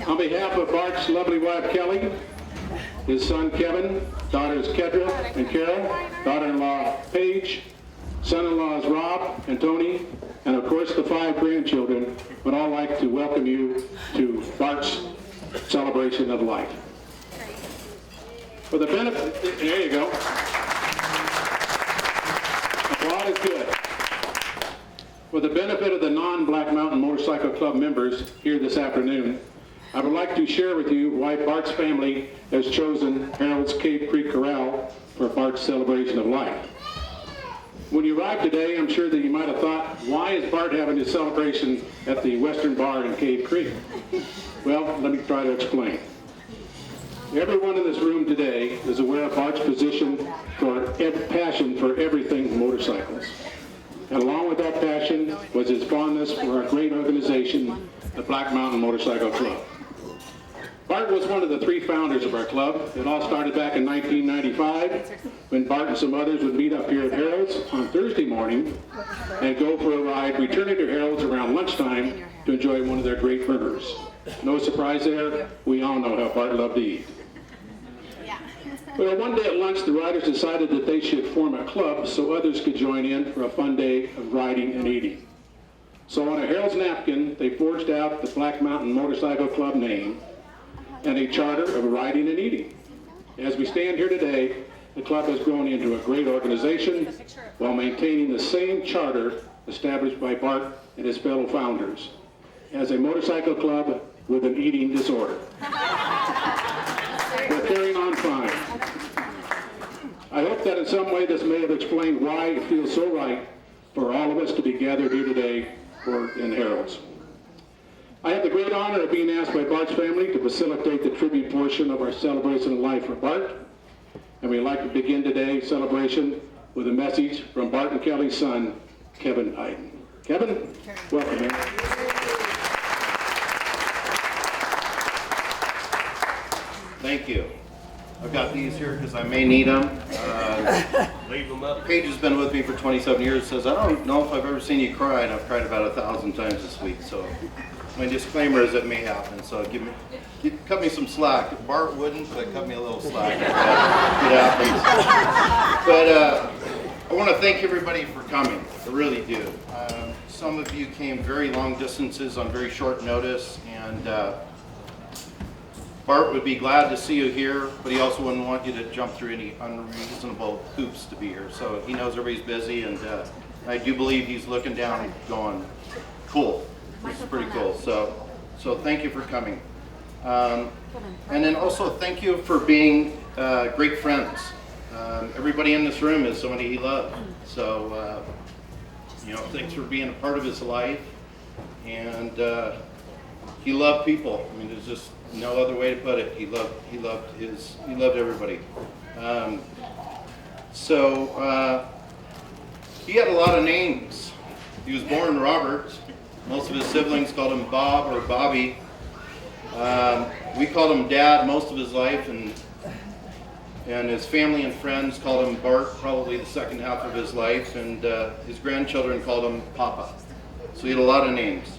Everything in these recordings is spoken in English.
On behalf of Bart's lovely wife Kelly, his son Kevin, daughters Kedra and Carol, daughter-in-law Paige, son-in-laws Rob and Tony, and of course the 5 grandchildren, would all like to welcome you to Bart's celebration of life. For the benefit, there you go. Applaud is good. For the benefit of the non-Black Mountain Motorcycle Club members here this afternoon, I would like to share with you why Bart's family has chosen Harold's Cave Creek Corral for Bart's celebration of life. When you arrived today, I'm sure that you might have thought, why is Bart having his celebration at the Western Bar in Cave Creek? Well, let me try to explain. Everyone in this room today is aware of Bart's passion for everything motorcycles. And along with that passion was his fondness for our great organization, the Black Mountain Motorcycle Club. Bart was one of the 3 founders of our club. It all started back in 1995 when Bart and some others would meet up here at Harold's on Thursday morning and go for a ride, returning to Harold's around lunchtime to enjoy one of their great burgers. No surprise there, we all know how Bart loved to eat. Well, one day at lunch, the riders decided that they should form a club so others could join in for a fun day of riding and eating. So on a Harold's napkin, they forged out the Black Mountain Motorcycle Club name and a charter of riding and eating. As we stand here today, the club has grown into a great organization while maintaining the same charter established by Bart and his fellow founders as a motorcycle club with an eating disorder. We're carrying on fine. I hope that in some way this may have explained why it feels so right for all of us to be gathered here today in Harold's. I have the great honor of being asked by Bart's family to facilitate the tribute portion of our celebration of life for Bart. And we'd like to begin today's celebration with a message from Bart and Kelly's son, Kevin Iden. Kevin, welcome, man. Thank you. I've got these here because I may need them. Leave them up. Paige has been with me for 27 years. Says, I don't know if I've ever seen you cry, and I've cried about 1,000 times this week. So my disclaimer is it may happen. So cut me some slack. Bart wouldn't, but cut me a little slack. It happens. But I want to thank everybody for coming. I really do. Some of you came very long distances on very short notice, and Bart would be glad to see you here, but he also wouldn't want you to jump through any unreasonable hoops to be here. So he knows everybody's busy, and I do believe he's looking down going, cool, this is pretty cool. So thank you for coming. And then also thank you for being great friends. Everybody in this room is somebody he loved. So, thanks for being a part of his life. And he loved people. I mean, there's just no other way to put it. He loved everybody. He had a lot of names. He was born Robert. Most of his siblings called him Bob or Bobby. We called him Dad most of his life, and his family and friends called him Bart probably the second half of his life, and his grandchildren called him Papa. So he had a lot of names.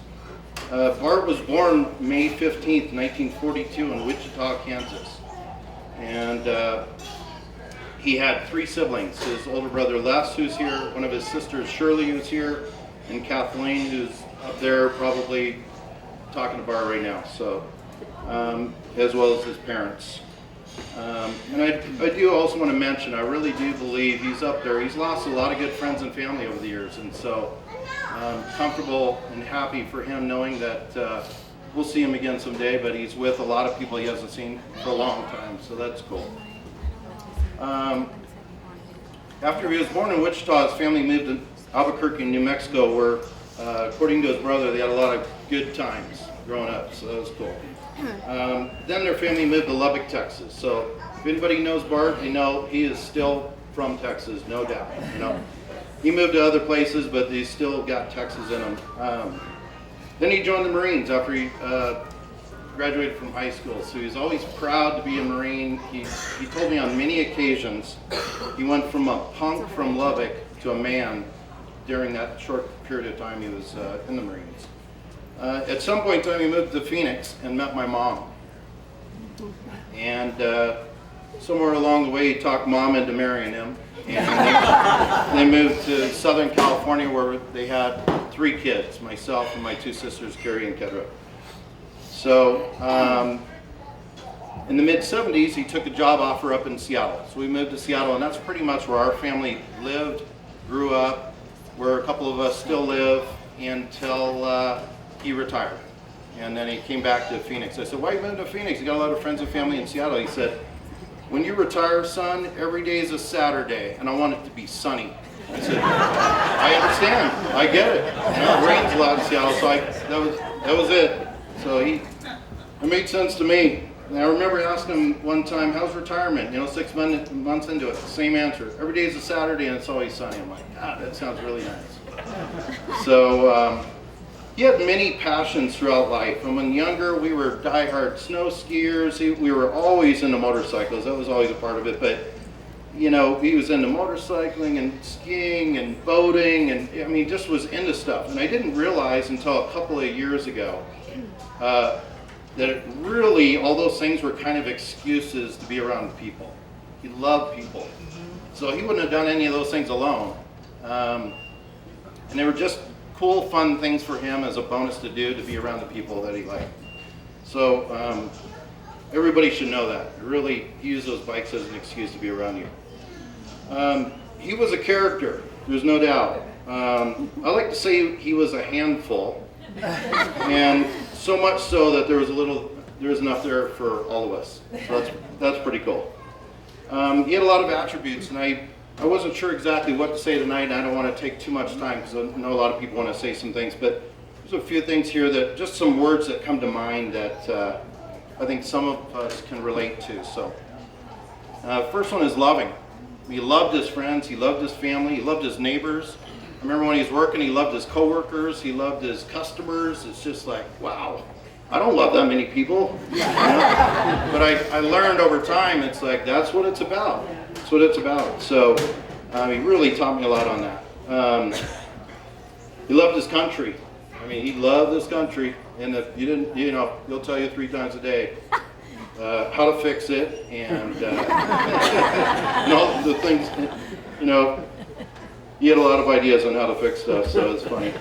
Bart was born May 15th, 1942 in Wichita, Kansas. And he had 3 siblings. His older brother Les, who's here, one of his sisters Shirley, who's here, and Kathleen, who's up there probably talking to Bart right now, so as well as his parents. And I do also want to mention, I really do believe he's up there. He's lost a lot of good friends and family over the years, and so comfortable and happy for him knowing that we'll see him again someday, but he's with a lot of people he hasn't seen for a long time, so that's cool. After he was born in Wichita, his family moved to Albuquerque, New Mexico, where according to his brother, they had a lot of good times growing up, so that was cool. Then their family moved to Lubbock, Texas. So if anybody knows Bart, they know he is still from Texas, no doubt. He moved to other places, but he's still got Texas in him. Then he joined the Marines after he graduated from high school. So he's always proud to be a Marine. He told me on many occasions he went from a punk from Lubbock to a man during that short period of time he was in the Marines. At some point in time, he moved to Phoenix and met my mom. And somewhere along the way, he talked Mom into marrying him. And they moved to Southern California, where they had 3 kids, myself and my 2 sisters, Carrie and Kedra. So in the mid-70s, he took a job offer up in Seattle. So we moved to Seattle, and that's pretty much where our family lived, grew up, where a couple of us still live until he retired. And then he came back to Phoenix. I said, why you moved to Phoenix? You got a lot of friends and family in Seattle. He said, when you retire, son, every day is a Saturday, and I want it to be sunny. I said, I understand. I get it. You know, it rains a lot in Seattle, so that was it. So it made sense to me. And I remember asking him one time, how's retirement? You know, 6 months into it, same answer. Every day is a Saturday, and it's always sunny. I'm like, God, that sounds really nice. So he had many passions throughout life. And when younger, we were diehard snow skiers. We were always into motorcycles. That was always a part of it. But, you know, he was into motorcycling and skiing and boating. And, I mean, just was into stuff. And I didn't realize until a couple of years ago that it really, all those things were kind of excuses to be around people. He loved people. So he wouldn't have done any of those things alone. And they were just cool, fun things for him as a bonus to do, to be around the people that he liked. So everybody should know that. Really use those bikes as an excuse to be around you. He was a character, there's no doubt. I like to say he was a handful, and so much so that there was enough there for all of us. So that's pretty cool. He had a lot of attributes, and I wasn't sure exactly what to say tonight, and I don't want to take too much time because I know a lot of people want to say some things, but there's a few things here that, just some words that come to mind that I think some of us can relate to. So, first one is loving. He loved his friends, he loved his family, he loved his neighbors. I remember when he was working, he loved his coworkers, he loved his customers. It's just like, wow, I don't love that many people. You know? But I learned over time, it's like, that's what it's about. That's what it's about. So he really taught me a lot on that. He loved his country. I mean, he loved this country. And if you didn't, you know, he'll tell you 3 times a day how to fix it and all the things, you know. He had a lot of ideas on how to fix stuff, so it's funny.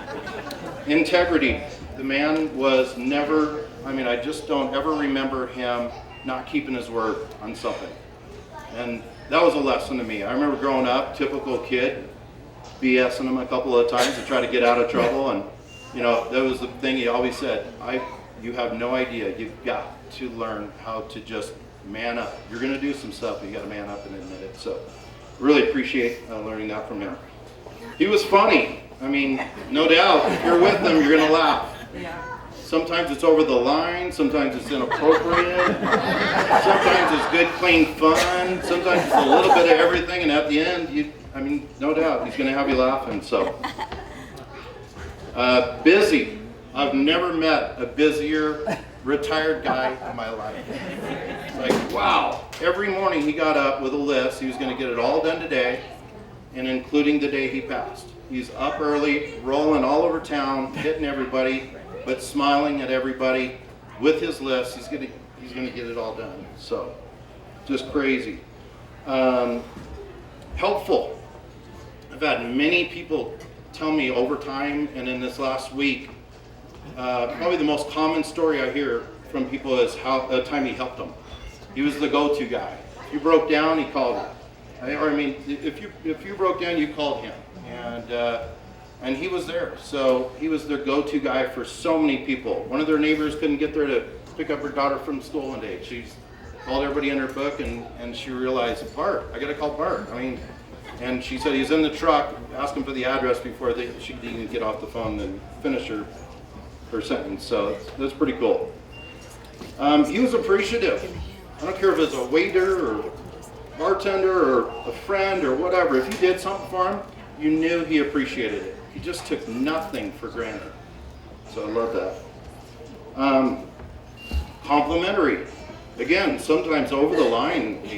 Integrity. The man was never, I mean, I just don't ever remember him not keeping his word on something. And that was a lesson to me. I remember growing up, typical kid, BSing him a couple of times to try to get out of trouble. And, you know, that was the thing he always said, you have no idea. You've got to learn how to just man up. You're going to do some stuff, but you got to man up and admit it. So really appreciate learning that from him. He was funny. I mean, no doubt, if you're with him, you're going to laugh. Sometimes it's over the line, sometimes it's inappropriate, sometimes it's good, clean fun, sometimes it's a little bit of everything, and at the end, I mean, no doubt, he's going to have you laughing. So, busy. I've never met a busier retired guy in my life. It's like, wow. Every morning he got up with a list. He was going to get it all done today, and including the day he passed. He's up early, rolling all over town, hitting everybody, but smiling at everybody with his list. He's gonna get it all done. So, just crazy. Helpful. I've had many people tell me over time, and in this last week, probably the most common story I hear from people is how the time he helped them. He was the go-to guy. If you broke down, he called him. Or I mean, if you broke down, you called him, and he was there. So he was their go-to guy for so many people. One of their neighbors couldn't get there to pick up her daughter from school one day. She called everybody in her book, and she realized, Bart, I got to call Bart. I mean, and she said he's in the truck. Asked him for the address before she could even get off the phone and finish her sentence. So that's pretty cool. He was appreciative. I don't care if it's a waiter or bartender or a friend or whatever. If you did something for him, you knew he appreciated it. He just took nothing for granted. So I love that. Complimentary. Again, sometimes over the line. But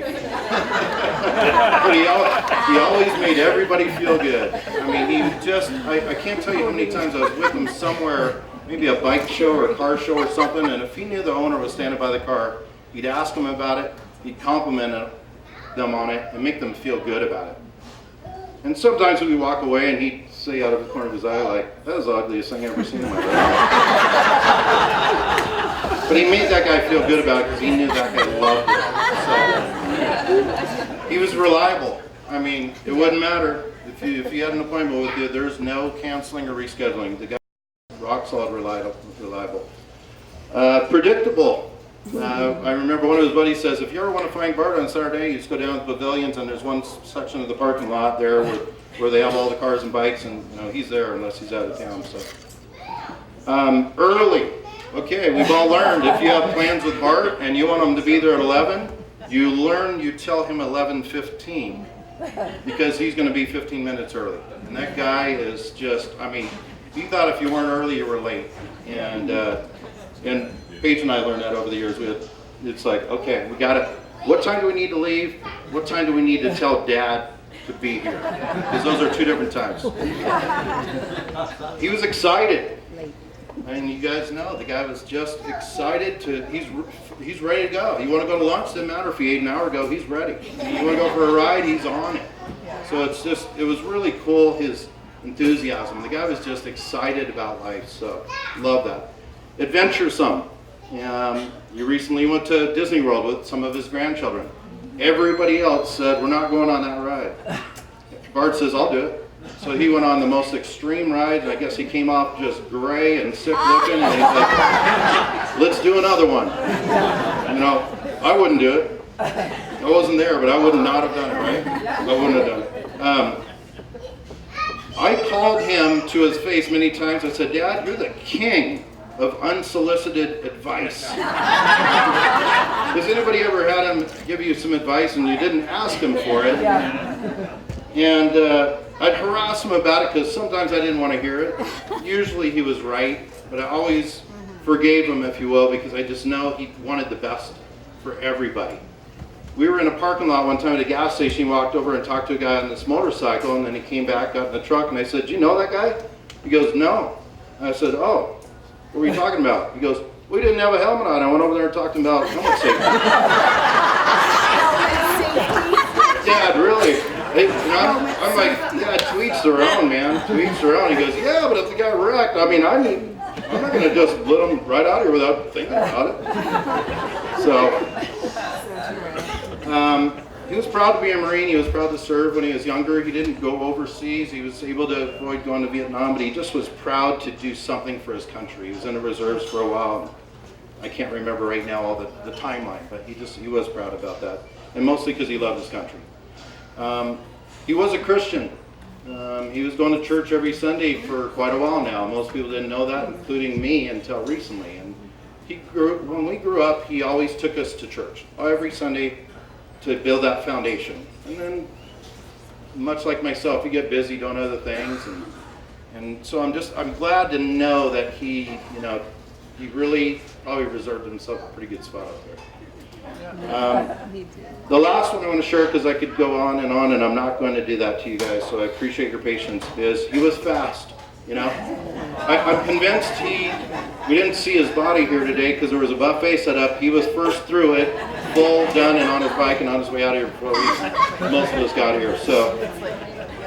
he always made everybody feel good. I mean, I can't tell you how many times I was with him somewhere maybe a bike show or a car show or something, and if he knew the owner was standing by the car, he'd ask them about it, he'd compliment them on it, and make them feel good about it. And sometimes we'd walk away and he'd say out of the corner of his eye, like, that was the ugliest thing I've ever seen in my life. But he made that guy feel good about it because he knew that guy loved it. So he was reliable. I mean, it wouldn't matter. If you had an appointment with you, there's no canceling or rescheduling. The guy was rock solid reliable. Predictable. I remember one of his buddies says, if you ever want to find Bart on Saturday, you just go down to the pavilions, and there's one section of the parking lot there where they have all the cars and bikes, and he's there unless he's out of town. So early. Okay, we've all learned if you have plans with Bart and you want him to be there at 11, you tell him 11:15 because he's going to be 15 minutes early. And that guy is just, I mean, he thought if you weren't early, you were late. And Paige and I learned that over the years. It's like, okay, we got it. What time do we need to leave? What time do we need to tell Dad to be here? Because those are two different times. He was excited. And you guys know, the guy was just excited he's ready to go. You want to go to lunch? Doesn't matter if he ate an hour ago, he's ready. You want to go for a ride? He's on it. So it was really cool, his enthusiasm. The guy was just excited about life, so love that. Adventuresome. You recently went to Disney World with some of his grandchildren. Everybody else said, we're not going on that ride. Bart says, I'll do it. So he went on the most extreme ride, and I guess he came off just gray and sick looking, and he's like, let's do another one. I wouldn't do it. I wasn't there, but I would not have done it, right? I wouldn't have done it. I called him to his face many times. I said, Dad, you're the king of unsolicited advice. Has anybody ever had him give you some advice and you didn't ask him for it? And I'd harass him about it because sometimes I didn't want to hear it. Usually he was right, but I always forgave him, if you will, because I just know he wanted the best for everybody. We were in a parking lot one time at a gas station. He walked over and talked to a guy on this motorcycle, and then he came back, got in the truck, and I said, do you know that guy? He goes, no. And I said, oh, what were you talking about? He goes, we didn't have a helmet on. I went over there and talked to him about helmet safety. Dad, really? I'm like, yeah, to each their own, man. To each their own. He goes, yeah, but if the guy wrecked, I mean, I'm not going to just let him right out here without thinking about it. So, he was proud to be a Marine. He was proud to serve when he was younger. He didn't go overseas. He was able to avoid going to Vietnam, but he just was proud to do something for his country. He was in the reserves for a while. I can't remember right now all the timeline, but he was proud about that, and mostly because he loved his country. He was a Christian. He was going to church every Sunday for quite a while now. Most people didn't know that, including me, until recently. And when we grew up, he always took us to church every Sunday to build that foundation. And then, much like myself, you get busy doing other things, and so I'm glad to know that he really probably reserved himself a pretty good spot out there. The last one I want to share, because I could go on, and I'm not going to do that to you guys, so I appreciate your patience, is he was fast. I'm convinced we didn't see his body here today because there was a buffet set up. He was first through it, full, done, and on his bike and on his way out of here before most of us got here. So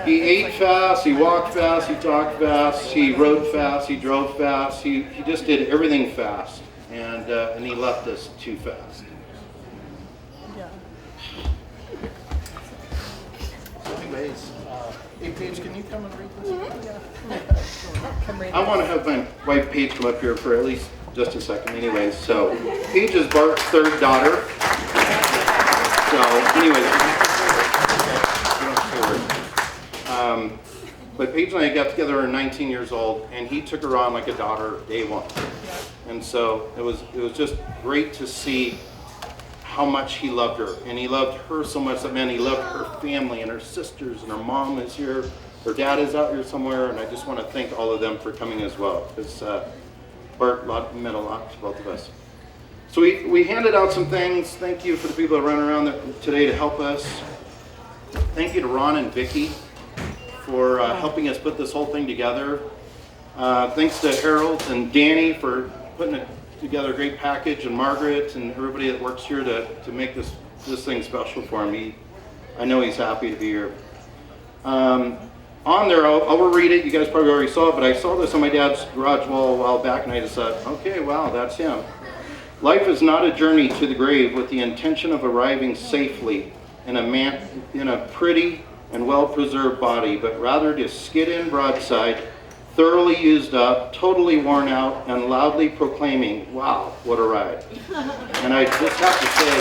he ate fast, he walked fast, he talked fast, he rode fast, he drove fast, he just did everything fast, and he left us too fast. Anyways, hey Paige, can you come and read this? I want to have my wife Paige come up here for at least just a second. Anyways, so Paige is Bart's third daughter. So, anyways, but Paige and I got together when we were 19 years old, and he took her on like a daughter day one. And so it was just great to see how much he loved her, and he loved her so much that, man, he loved her family and her sisters, and her mom is here, her dad is out here somewhere, and I just want to thank all of them for coming as well, because Bart meant a lot to both of us. So we handed out some things. Thank you for the people that ran around today to help us. Thank you to Ron and Vicki for helping us put this whole thing together. Thanks to Harold and Danny for putting together a great package, and Margaret and everybody that works here to make this thing special for me. I know he's happy to be here. On there, I'll read it. You guys probably already saw it, but I saw this on my dad's garage wall a while back, and I just thought, okay, wow, that's him. Life is not a journey to the grave with the intention of arriving safely in a pretty and well-preserved body, but rather to skid in broadside, thoroughly used up, totally worn out, and loudly proclaiming, wow, what a ride. And I just have to say,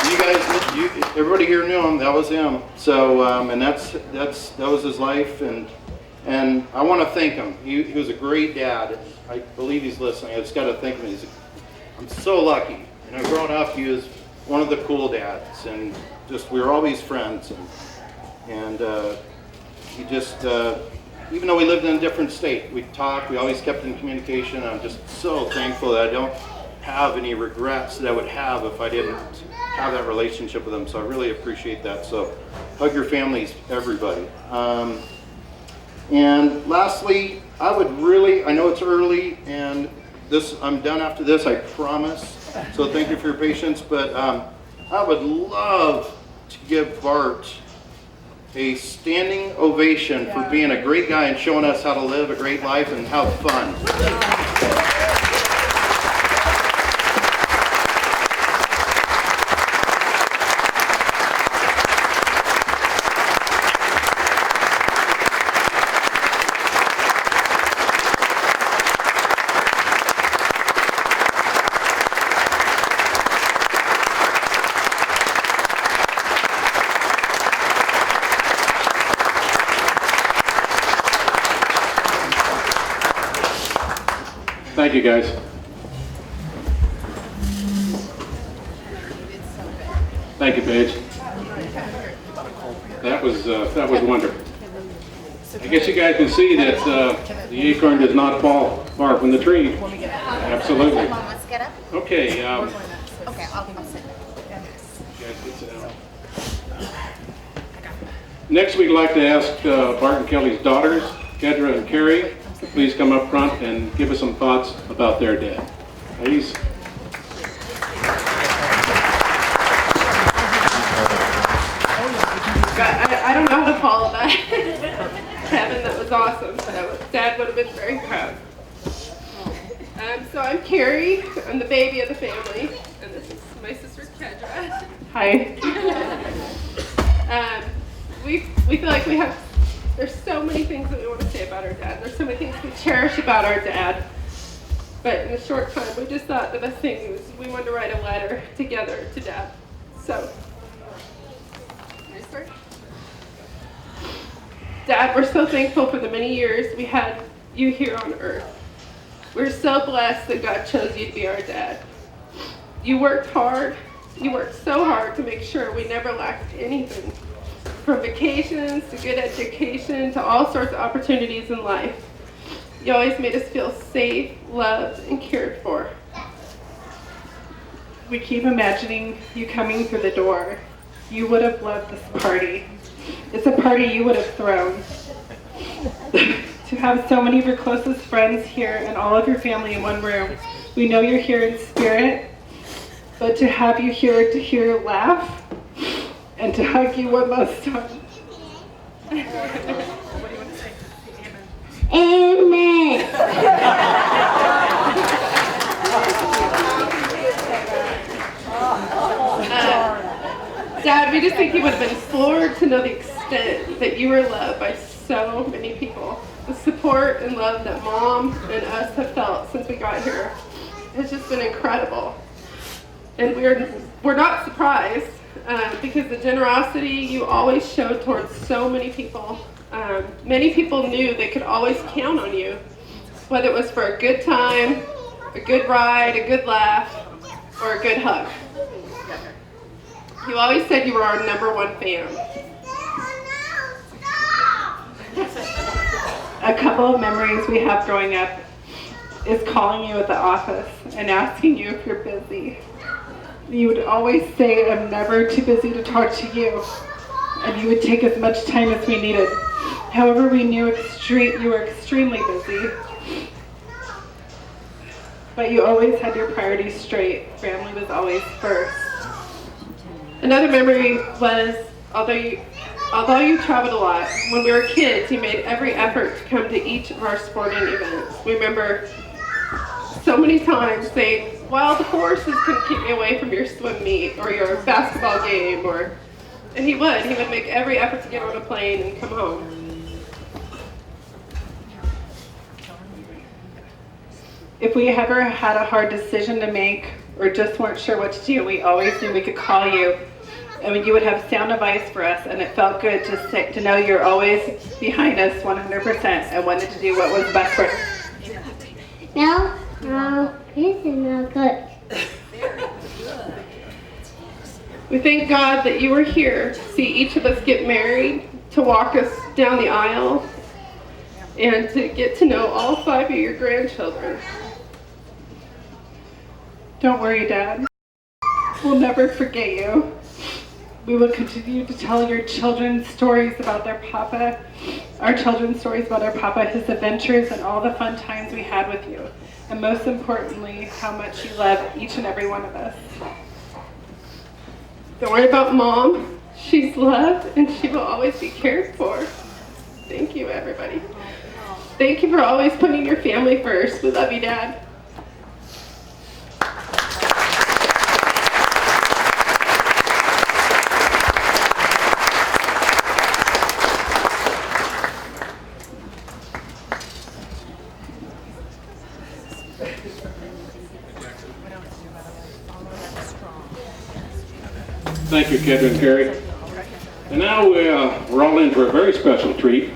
you guys, everybody here knew him. That was him. So, and that was his life, and I want to thank him. He was a great dad. I believe he's listening. I just got to thank him. I'm so lucky. You know, growing up, he was one of the cool dads, and just we were always friends. And he just, even though we lived in a different state, we talked. We always kept in communication. I'm just so thankful that I don't have any regrets that I would have if I didn't have that relationship with him. So I really appreciate that. So hug your families, everybody. And lastly, I know it's early, and I'm done after this, I promise. So thank you for your patience, but I would love to give Bart a standing ovation for being a great guy and showing us how to live a great life and have fun. Thank you, guys. Thank you, Paige. That was wonderful. I guess you guys can see that the acorn does not fall far from the tree. Absolutely. Come on, let's get up. Okay. Okay, I'll sit. You guys can sit down. Next, we'd like to ask Bart and Kelly's daughters, Kedra and Carrie, to please come up front and give us some thoughts about their dad. Ladies. I don't know how to follow that. Kevin, that was awesome. Dad would have been very proud. So I'm Carrie. I'm the baby of the family, and this is my sister Kedra. Hi. We feel like there's so many things that we want to say about our dad. There's so many things we cherish about our dad. But in a short time, we just thought the best thing was we wanted to write a letter together to Dad. So, can I start? Dad, we're so thankful for the many years we had you here on earth. We're so blessed that God chose you to be our dad. You worked hard. You worked so hard to make sure we never lacked anything. From vacations to good education to all sorts of opportunities in life. You always made us feel safe, loved, and cared for. We keep imagining you coming through the door. You would have loved this party. It's a party you would have thrown. To have so many of your closest friends here and all of your family in one room. We know you're here in spirit, but to have you here to hear you laugh and to hug you one last time. What do you want to say? Amen. Dad, we just think you would have been floored to know the extent that you were loved by so many people. The support and love that Mom and us have felt since we got here has just been incredible. And we're not surprised because the generosity you always showed towards so many people. Many people knew they could always count on you, whether it was for a good time, a good ride, a good laugh, or a good hug. You always said you were our #1 fan. A couple of memories we have growing up is calling you at the office and asking you if you're busy. You would always say, I'm never too busy to talk to you. and you would take as much time as we needed. However, we knew you were extremely busy, but you always had your priorities straight. Family was always first. Another memory was, although you traveled a lot, when we were kids, you made every effort to come to each of our sporting events. We remember so many times saying, wild horses can keep me away from your swim meet or your basketball game, and he would make every effort to get on a plane and come home. If we ever had a hard decision to make or just weren't sure what to do, we always knew we could call you. I mean, you would have sound advice for us, and it felt good to know you're always behind us 100% and wanted to do what was best for us. No, this is not good. We thank God that you were here to see each of us get married, to walk us down the aisle, and to get to know all 5 of your grandchildren. Don't worry, Dad. We'll never forget you. We will continue to tell your children stories about their papa, our children's stories about our papa, his adventures, and all the fun times we had with you. And most importantly, how much you love each and every one of us. Don't worry about Mom. She's loved and she will always be cared for. Thank you, everybody. Thank you for always putting your family first. We love you, Dad. Thank you, Kendra and Carrie. And now we're all in for a very special treat.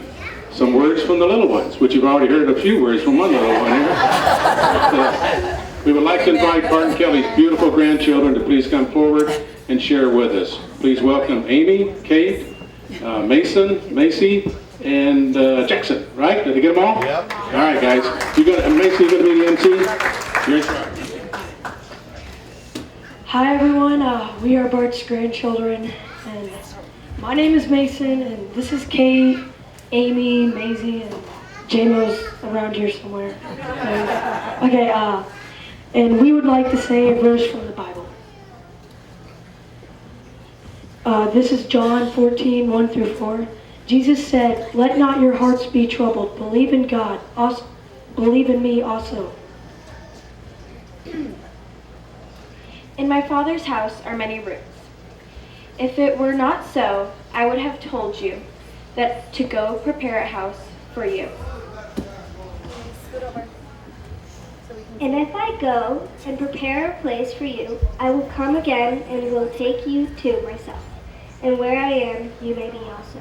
Some words from the little ones, which you've already heard a few words from one little one here. We would like to invite Bart and Kelly's beautiful grandchildren to please come forward and share with us. Please welcome Amy, Kate, Mason, Macy, and Jackson, right? Did I get them all? Yep. All right, guys. Macy, you going to be the MC? You're in charge. Hi everyone, we are Bart's grandchildren, and my name is Mason, and this is Kate, Amy, Maisie, and J-Mo's around here somewhere. And we would like to say a verse from the Bible. This is John 14, 1 through 4. Jesus said, "Let not your hearts be troubled. Believe in God. Believe in me also. In my Father's house are many rooms. If it were not so, I would have told you that to go prepare a house for you. And if I go and prepare a place for you, I will come again and will take you to myself. And where I am, you may be also.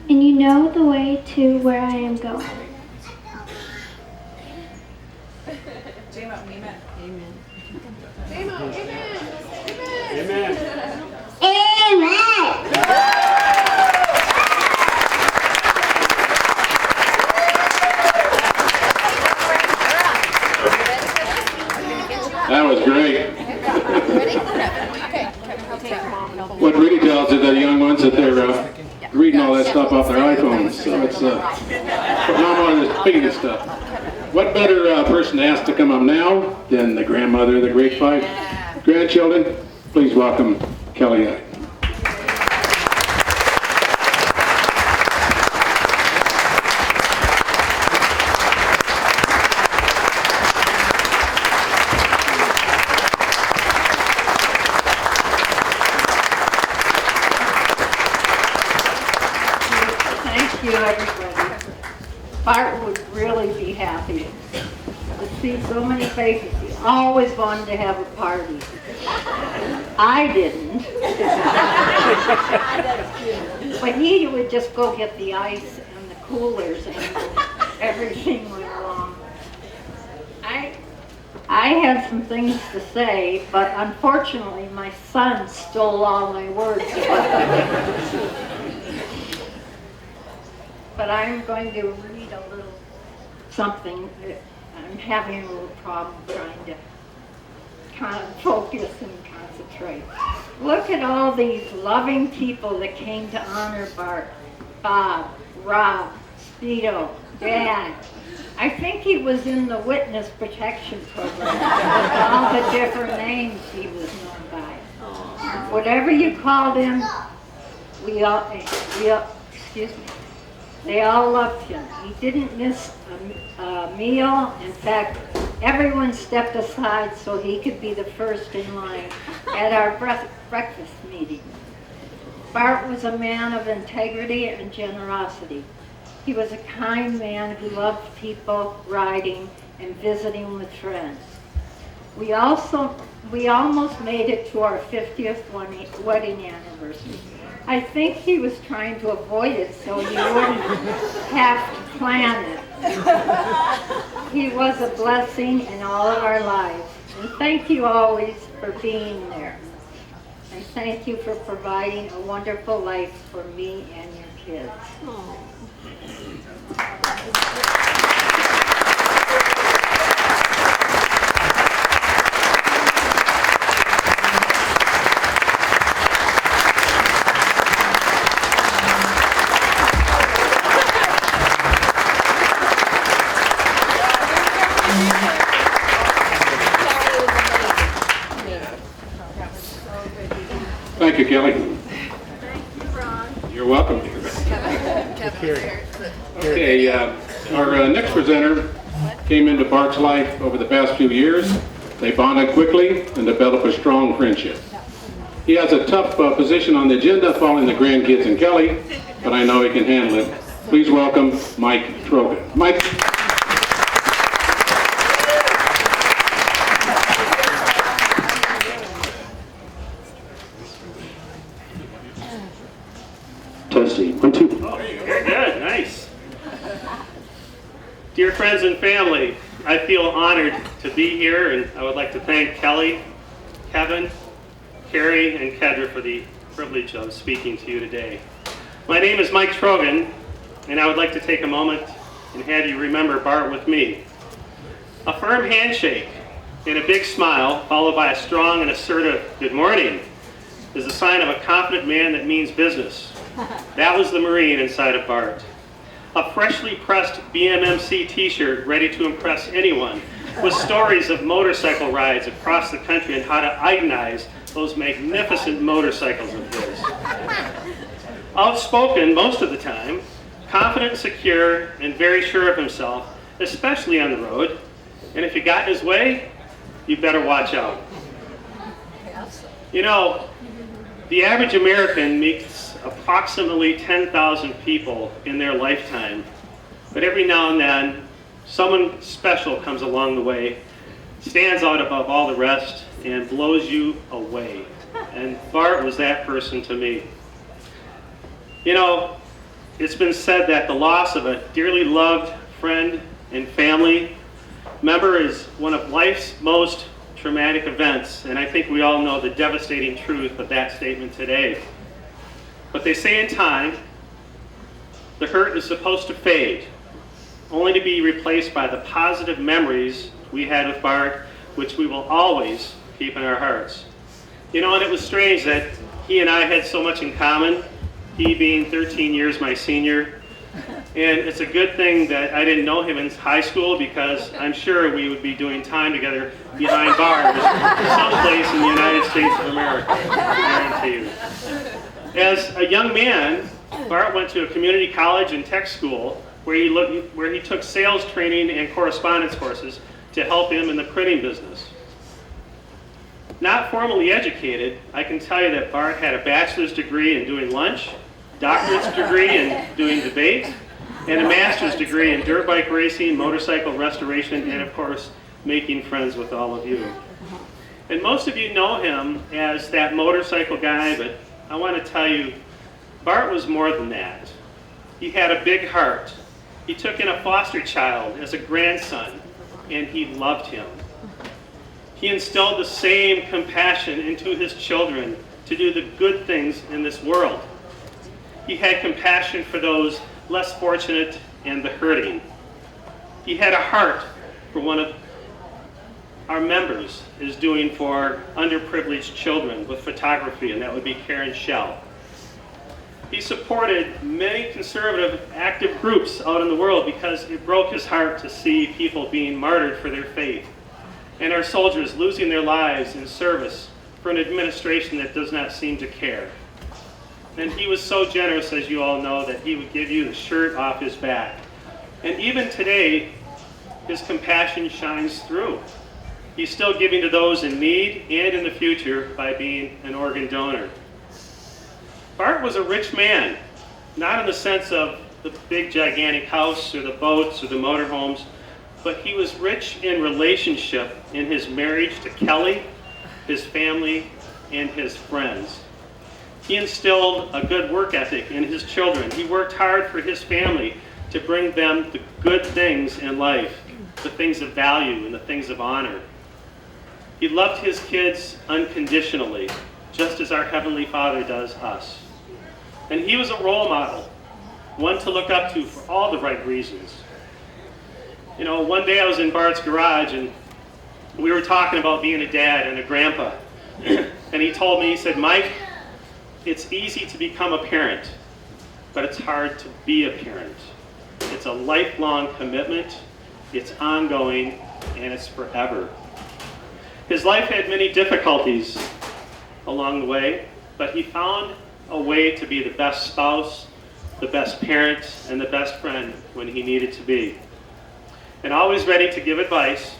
And you know the way to where I am going." Amen. Amen. That was great. What really tells you, the young ones, that they're reading all that stuff off their iPhones. So it's not on this speaking stuff. What better person to ask to come up now than the grandmother of the great 5 grandchildren? Please welcome Kelly Iden. Thank you, everybody. Bart would really be happy to see so many faces. He always wanted to have a party. I didn't. But he would just go get the ice and the coolers and everything went along. I had some things to say, but unfortunately my son stole all my words. But I'm going to read a little something. I'm having a little problem trying to kind of focus and concentrate. Look at all these loving people that came to honor Bart. Bob, Rob, Speedo, Dad. I think he was in the witness protection program with all the different names he was known by. Whatever you called him, they all loved him. He didn't miss a meal. In fact, everyone stepped aside so he could be the first in line at our breakfast meeting. Bart was a man of integrity and generosity. He was a kind man who loved people, riding, and visiting with friends. We almost made it to our 50th wedding anniversary. I think he was trying to avoid it so he wouldn't have to plan it. He was a blessing in all of our lives. And thank you always for being there. And thank you for providing a wonderful life for me and your kids. Thank you, Kelly. You're welcome. Okay, our next presenter came into Bart's life over the past few years. They bonded quickly and developed a strong friendship. He has a tough position on the agenda following the grandkids and Kelly, but I know he can handle it. Please welcome Mike Trogan. Mike. Testing. 1, 2. Oh, very good. Nice. Dear friends and family, I feel honored to be here, and I would like to thank Kelly, Kevin, Carrie, and Kedra for the privilege of speaking to you today. My name is Mike Trogan, and I would like to take a moment and have you remember Bart with me. A firm handshake and a big smile, followed by a strong and assertive good morning, is a sign of a confident man that means business. That was the Marine inside of Bart. A freshly pressed BMMC t-shirt ready to impress anyone, with stories of motorcycle rides across the country and how to Idenize those magnificent motorcycles of his. Outspoken most of the time, confident, secure, and very sure of himself, especially on the road. And if you got in his way, you better watch out. You know, the average American meets approximately 10,000 people in their lifetime, but every now and then someone special comes along the way, stands out above all the rest, and blows you away. And Bart was that person to me. You know, it's been said that the loss of a dearly loved friend and family member is one of life's most traumatic events, and I think we all know the devastating truth of that statement today. But they say in time, the hurt is supposed to fade, only to be replaced by the positive memories we had with Bart, which we will always keep in our hearts. You know, and it was strange that he and I had so much in common, he being 13 years my senior. And it's a good thing that I didn't know him in high school, because I'm sure we would be doing time together behind bars someplace in the United States of America, I guarantee you. As a young man, Bart went to a community college and tech school where he took sales training and correspondence courses to help him in the printing business. Not formally educated, I can tell you that Bart had a bachelor's degree in doing lunch, doctorate's degree in doing debate, and a master's degree in dirt bike racing, motorcycle restoration, and of course, making friends with all of you. And most of you know him as that motorcycle guy, but I want to tell you, Bart was more than that. He had a big heart. He took in a foster child as a grandson, and he loved him. He instilled the same compassion into his children to do the good things in this world. He had compassion for those less fortunate and the hurting. He had a heart for one of our members is doing for underprivileged children with photography, and that would be Karen Shell. He supported many conservative active groups out in the world because it broke his heart to see people being martyred for their faith and our soldiers losing their lives in service for an administration that does not seem to care. And he was so generous, as you all know, that he would give you the shirt off his back. And even today, his compassion shines through. He's still giving to those in need and in the future by being an organ donor. Bart was a rich man, not in the sense of the big gigantic house or the boats or the motorhomes, but he was rich in relationship in his marriage to Kelly, his family, and his friends. He instilled a good work ethic in his children. He worked hard for his family to bring them the good things in life, the things of value and the things of honor. He loved his kids unconditionally, just as our Heavenly Father does us. And he was a role model, one to look up to for all the right reasons. You know, one day I was in Bart's garage and we were talking about being a dad and a grandpa. And he told me, he said, Mike, it's easy to become a parent, but it's hard to be a parent. It's a lifelong commitment, it's ongoing, and it's forever. His life had many difficulties along the way, but he found a way to be the best spouse, the best parent, and the best friend when he needed to be. And always ready to give advice,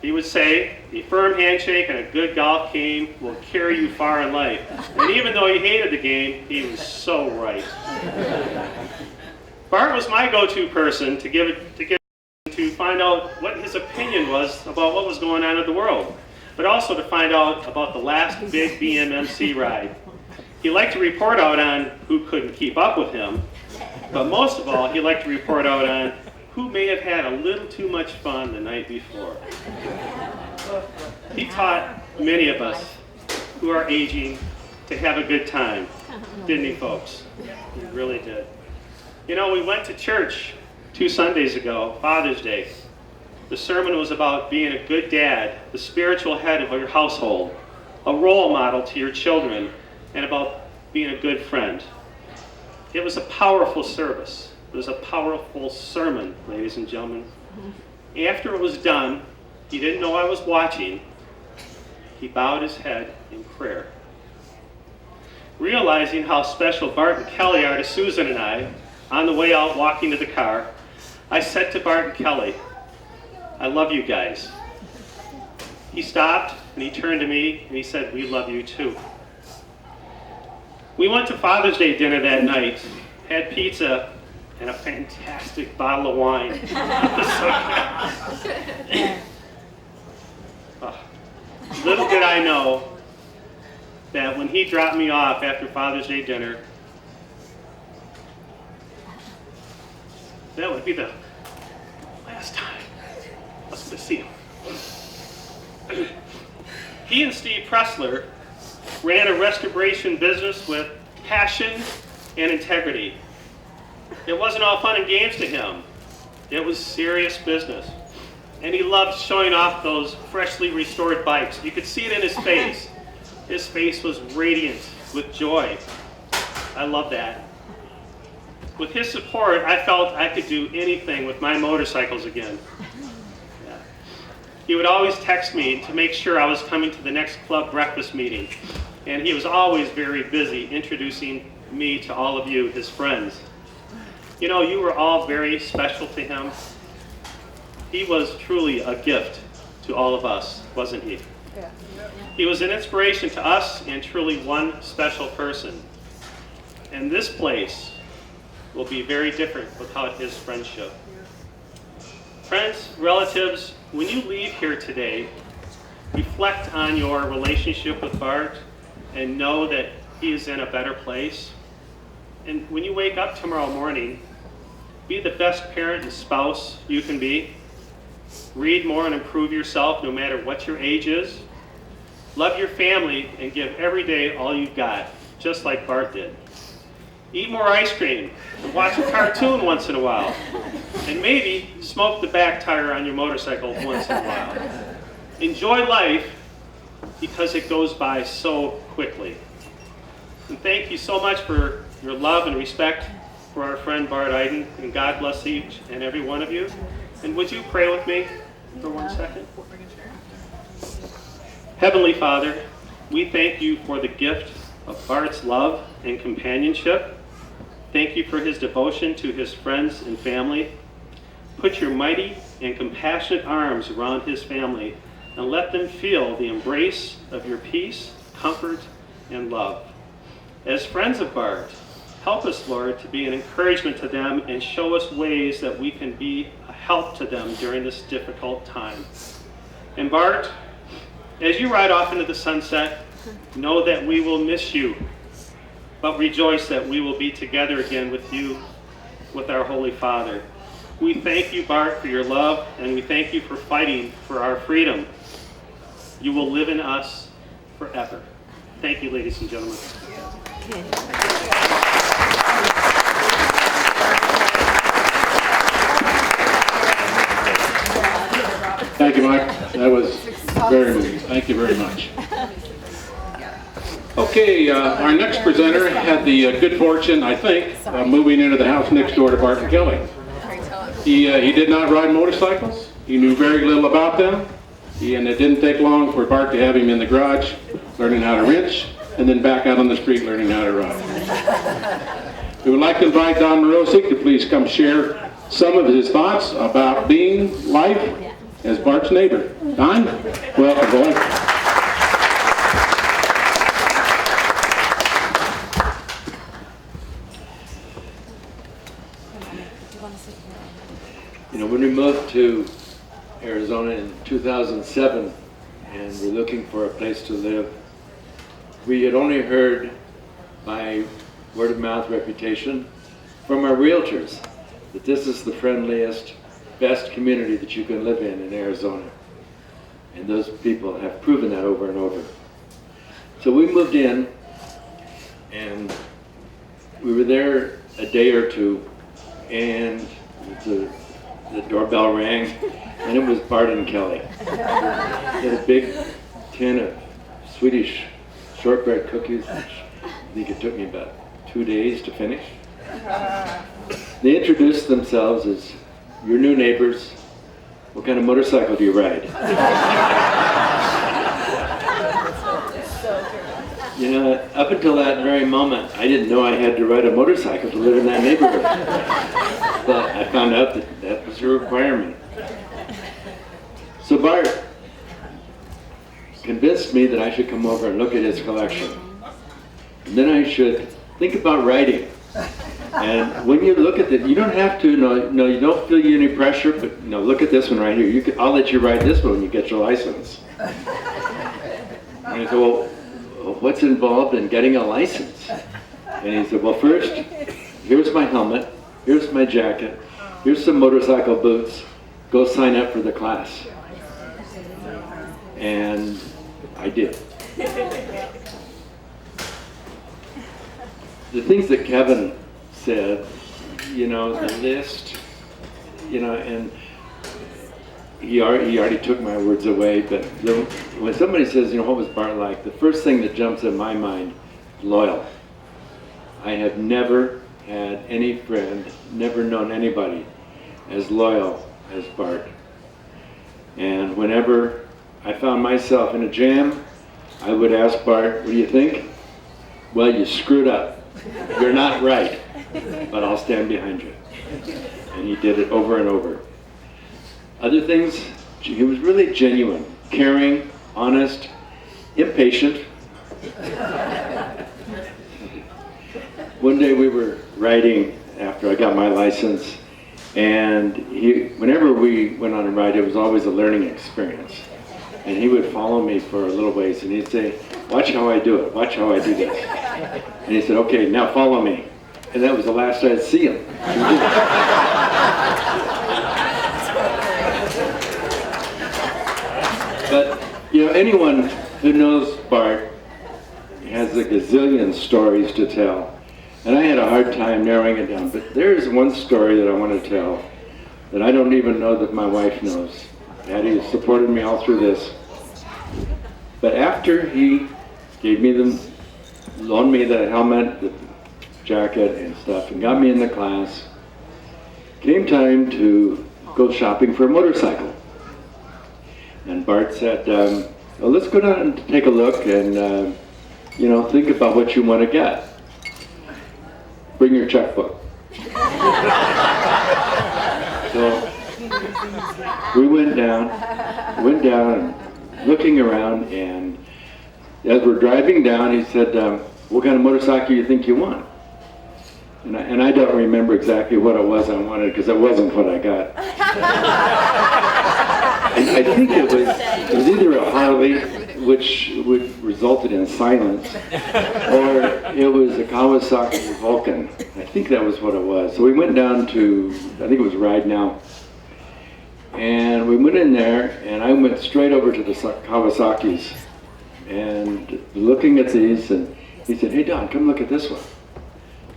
he would say, a firm handshake and a good golf game will carry you far in life. And even though he hated the game, he was so right. Bart was my go-to person to find out what his opinion was about what was going on in the world, but also to find out about the last big BMMC ride. He liked to report out on who couldn't keep up with him, but most of all, he liked to report out on who may have had a little too much fun the night before. He taught many of us who are aging to have a good time, didn't he, folks? He really did. You know, we went to church 2 Sundays ago, Father's Day. The sermon was about being a good dad, the spiritual head of your household, a role model to your children, and about being a good friend. It was a powerful service. It was a powerful sermon, ladies and gentlemen. After it was done, he didn't know I was watching. He bowed his head in prayer. Realizing how special Bart and Kelly are to Susan and I, on the way out walking to the car, I said to Bart and Kelly, I love you guys. He stopped and he turned to me and he said, we love you too. We went to Father's Day dinner that night, had pizza and a fantastic bottle of wine. Little did I know that when he dropped me off after Father's Day dinner, that would be the last time I was going to see him. He and Steve Pressler ran a restoration business with passion and integrity. It wasn't all fun and games to him. It was serious business. And he loved showing off those freshly restored bikes. You could see it in his face. His face was radiant with joy. I love that. With his support, I felt I could do anything with my motorcycles again. Yeah. He would always text me to make sure I was coming to the next club breakfast meeting. And he was always very busy introducing me to all of you, his friends. You know, you were all very special to him. He was truly a gift to all of us, wasn't he? Yeah. He was an inspiration to us and truly one special person. And this place will be very different without his friendship. Friends, relatives, when you leave here today, reflect on your relationship with Bart and know that he is in a better place. And when you wake up tomorrow morning, be the best parent and spouse you can be. Read more and improve yourself no matter what your age is. Love your family and give every day all you've got, just like Bart did. Eat more ice cream, and watch a cartoon once in a while, and maybe smoke the back tire on your motorcycle once in a while. enjoy life because it goes by so quickly. And thank you so much for your love and respect for our friend Bart Iden, and God bless each and every one of you. And would you pray with me for 1 second? Heavenly Father, we thank you for the gift of Bart's love and companionship. Thank you for his devotion to his friends and family. Put your mighty and compassionate arms around his family and let them feel the embrace of your peace, comfort, and love. As friends of Bart, help us, Lord, to be an encouragement to them and show us ways that we can be a help to them during this difficult time. And Bart, as you ride off into the sunset, know that we will miss you, but rejoice that we will be together again with you, with our Holy Father. We thank you, Bart, for your love, and we thank you for fighting for our freedom. You will live in us forever. Thank you, ladies and gentlemen. Thank you, Mike. That was very moving. Thank you very much. Okay, our next presenter had the good fortune, I think, of moving into the house next door to Bart and Kelly. He did not ride motorcycles. He knew very little about them. And it didn't take long for Bart to have him in the garage, learning how to wrench, and then back out on the street learning how to ride. We would like to invite Don Morosic to please come share some of his thoughts about being life as Bart's neighbor. Don, welcome, boy. You know, when we moved to Arizona in 2007 and we're looking for a place to live, we had only heard by word of mouth reputation from our realtors that this is the friendliest, best community that you can live in Arizona. And those people have proven that over and over. So we moved in and we were there a day or two, and the doorbell rang, and it was Bart and Kelly. They had a big tin of Swedish shortbread cookies, which I think it took me about 2 days to finish. They introduced themselves as your new neighbors. What kind of motorcycle do you ride? You know, up until that very moment, I didn't know I had to ride a motorcycle to live in that neighborhood. But I found out that that was a requirement. So Bart convinced me that I should come over and look at his collection. And then I should think about writing. And when you look at it, you don't have to, no, you don't feel any pressure, but look at this one right here. I'll let you write this one when you get your license. And I said, well, what's involved in getting a license? And he said, well, first, here's my helmet, here's my jacket, here's some motorcycle boots, go sign up for the class. And I did. The things that Kevin said, the list, and he already took my words away, but when somebody says, what was Bart like, the first thing that jumps in my mind, loyal. I have never had any friend, never known anybody as loyal as Bart. And whenever I found myself in a jam, I would ask Bart, what do you think? Well, you screwed up. You're not right, but I'll stand behind you. And he did it over and over. Other things, he was really genuine, caring, honest, impatient. One day we were riding after I got my license, and whenever we went on a ride, it was always a learning experience. And he would follow me for a little ways, and he'd say, watch how I do it, watch how I do this. And he said, okay, now follow me. And that was the last I'd see him. But, anyone who knows Bart has a gazillion stories to tell. And I had a hard time narrowing it down. But there is one story that I want to tell that I don't even know that my wife knows. Patty has supported me all through this. But after he loaned me the helmet, the jacket and stuff, and got me in the class, came time to go shopping for a motorcycle. And Bart said, well, let's go down and take a look and, think about what you want to get. Bring your checkbook. So we went down looking around, and as we're driving down, he said, what kind of motorcycle do you think you want? And I don't remember exactly what it was I wanted, because it wasn't what I got. I think it was either a Harley, which resulted in silence, or it was a Kawasaki Vulcan. I think that was what it was. So we went down to, I think it was Ride Now, and we went in there, and I went straight over to the Kawasaki's, and looking at these, and he said, hey Don, come look at this one.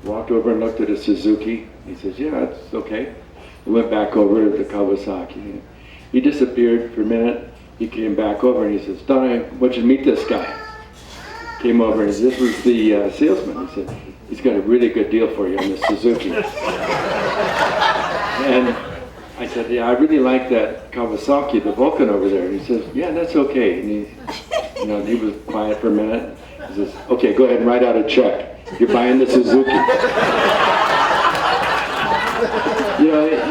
Walked over and looked at a Suzuki. He says, yeah, it's okay. We went back over to the Kawasaki. He disappeared for a minute. He came back over and he says, Don, I want you to meet this guy. Came over and this was the salesman. He said, he's got a really good deal for you on this Suzuki. And I said, yeah, I really like that Kawasaki, the Vulcan over there. And he says, yeah, that's okay. And he was quiet for a minute. He says, okay, go ahead and write out a check. You're buying the Suzuki.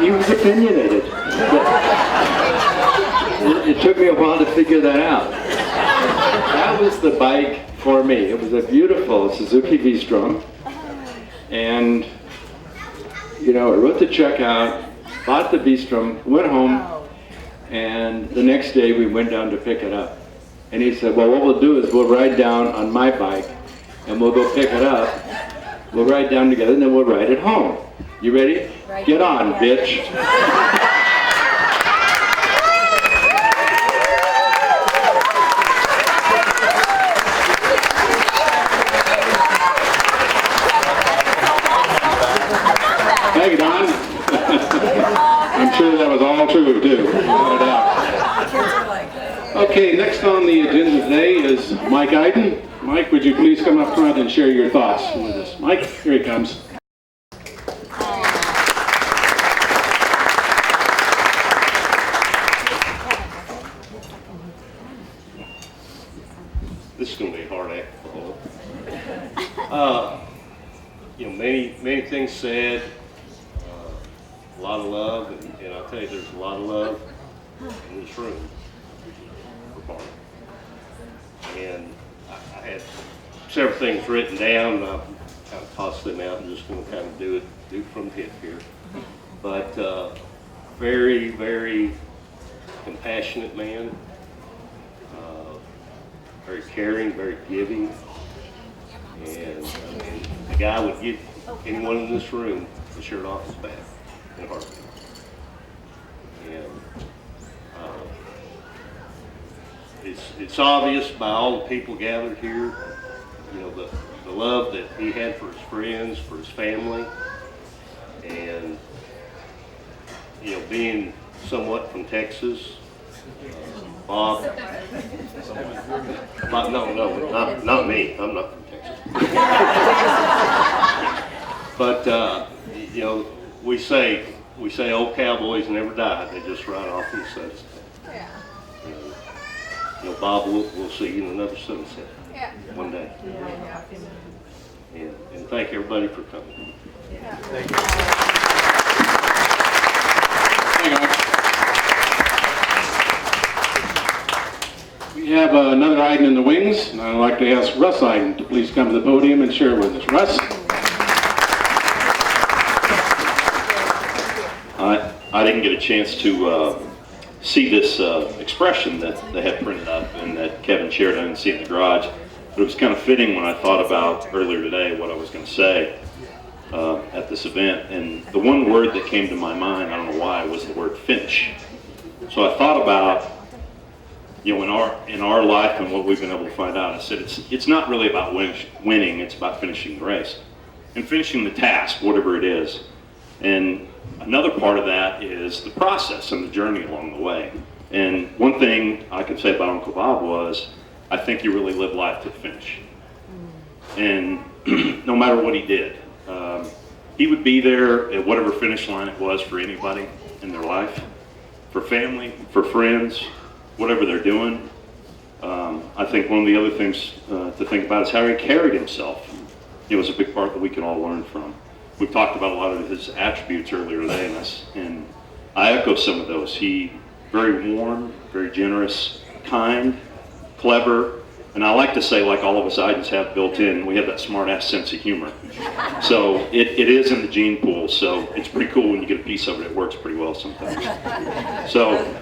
He was opinionated. It took me a while to figure that out. That was the bike for me. It was a beautiful Suzuki V-Strom. And, I wrote the check out, bought the V-Strom, went home, and the next day we went down to pick it up. And he said, well, what we'll do is we'll ride down on my bike, and we'll go pick it up. We'll ride down together, and then we'll ride it home. You ready? Get on, bitch. Thank you, Don. I'm sure that was all true, too. No doubt. Okay, next on the agenda today is Mike Iden. Mike, would you please come up front and share your thoughts with us? Mike, here he comes. This is going to be a hard act to follow. Many things said, a lot of love, and I'll tell you, there's a lot of love in this room for Bart. And I had several things written down, and I've kind of tossed them out and just going to kind of do it from the hip here. But very, very compassionate man, very caring, very giving, and the guy would give anyone in this room the shirt off his back in a heartbeat. And it's obvious by all the people gathered here, the love that he had for his friends, for his family, and being somewhat from Texas. Bob, not me. I'm not from Texas. But we say old cowboys never die. They just ride off in the sunset. Yeah. Bob, we'll see you in another sunset one day. And thank everybody for coming. Thank you. We have another Iden in the wings, and I'd like to ask Russ Iden to please come to the podium and share with us. Russ? I didn't get a chance to see this expression that they had printed up and that Kevin shared. I didn't see it in the garage, but it was kind of fitting when I thought about earlier today what I was going to say at this event. And the one word that came to my mind, I don't know why, was the word finish. So I thought about, in our life and what we've been able to find out. I said it's not really about winning, it's about finishing the race and finishing the task, whatever it is. And another part of that is the process and the journey along the way. And one thing I could say about Uncle Bob was I think he really lived life to the finish. And no matter what he did, he would be there at whatever finish line it was for anybody in their life, for family, for friends, whatever they're doing. I think one of the other things to think about is how he carried himself. It was a big part that we can all learn from. We've talked about a lot of his attributes earlier today, and I echo some of those. He very warm, very generous, kind, clever, and I like to say, like all of us Idens have built in, we have that smart-ass sense of humor. So it is in the gene pool, so it's pretty cool when you get a piece of it. It works pretty well sometimes. So,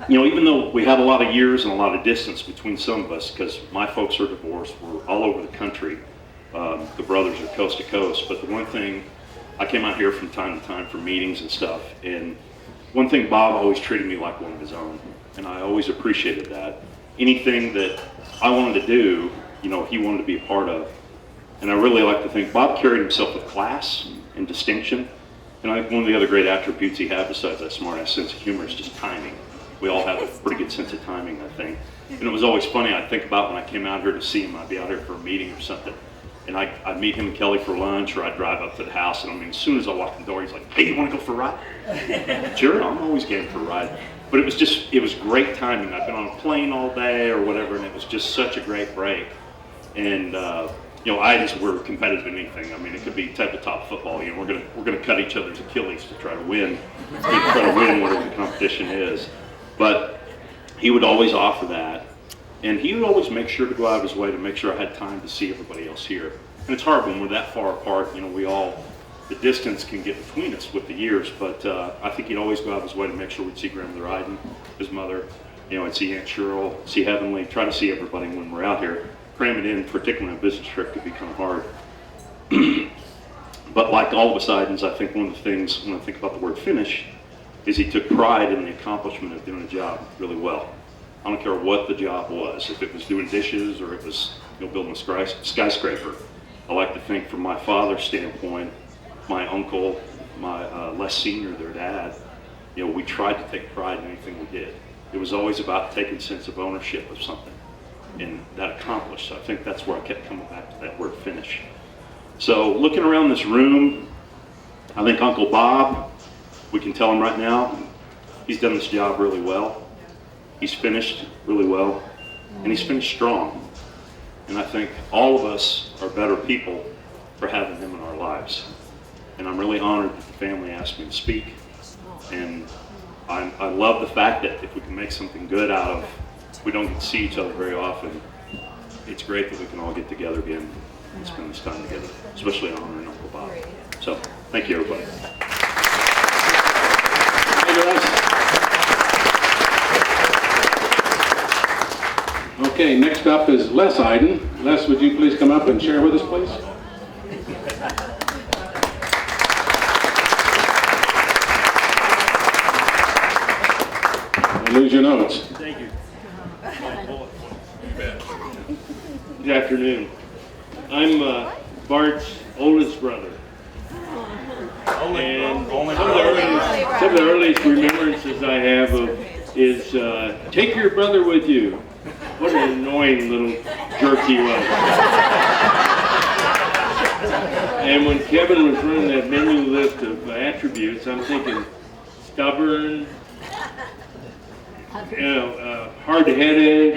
you know, even though we have a lot of years and a lot of distance between some of us, because my folks are divorced, we're all over the country. The brothers are coast to coast, but the one thing, I came out here from time to time for meetings and stuff, and one thing, Bob always treated me like one of his own, and I always appreciated that. Anything that I wanted to do, you know, he wanted to be a part of. And I really like to think Bob carried himself with class and distinction. And I think one of the other great attributes he had, besides that smart-ass sense of humor, is just timing. We all have a pretty good sense of timing, I think. And it was always funny, I'd think about when I came out here to see him, I'd be out here for a meeting or something, and I'd meet him and Kelly for lunch, or I'd drive up to the house, and I mean, as soon as I walked in the door, he's like, hey, you want to go for a ride? Sure, I'm always game for a ride. But it was great timing. I've been on a plane all day or whatever, and it was just such a great break. And you know, we're competitive in anything. I mean, it could be tabletop football. You know, we're gonna cut each other's Achilles to try to win, whatever the competition is. But he would always offer that, and he would always make sure to go out of his way to make sure I had time to see everybody else here. And it's hard when we're that far apart. You know, the distance can get between us with the years, but I think he'd always go out of his way to make sure we'd see Grandmother Iden, his mother, you know, and see Aunt Cheryl, see Heavenly, try to see everybody when we're out here. Cram it in, particularly on a business trip, could be kind of hard. But like all of us Idens, I think one of the things, when I think about the word finish, is he took pride in the accomplishment of doing a job really well. I don't care what the job was, if it was doing dishes or it was, you know, building a skyscraper. I like to think from my father's standpoint, my uncle, my less senior, their dad, you know, we tried to take pride in anything we did. It was always about taking a sense of ownership of something, and that accomplished. So I think that's where I kept coming back to that word finish. So looking around this room, I think Uncle Bob, we can tell him right now, he's done this job really well. He's finished really well, and he's finished strong. And I think all of us are better people for having him in our lives. And I'm really honored that the family asked me to speak. And I love the fact that if we can make something good out of, we don't get to see each other very often, it's great that we can all get together again and spend this time together, especially honoring Uncle Bob. So, thank you, everybody. Okay, next up is Les Iden. Les, would you please come up and share with us, please? Lose your notes. Thank you. Good afternoon. I'm Bart's oldest brother. And some of the earliest remembrances I have of is take your brother with you. What an annoying little jerk he was. And when Kevin was running that menu list of attributes, I'm thinking stubborn, you know, hard-headed,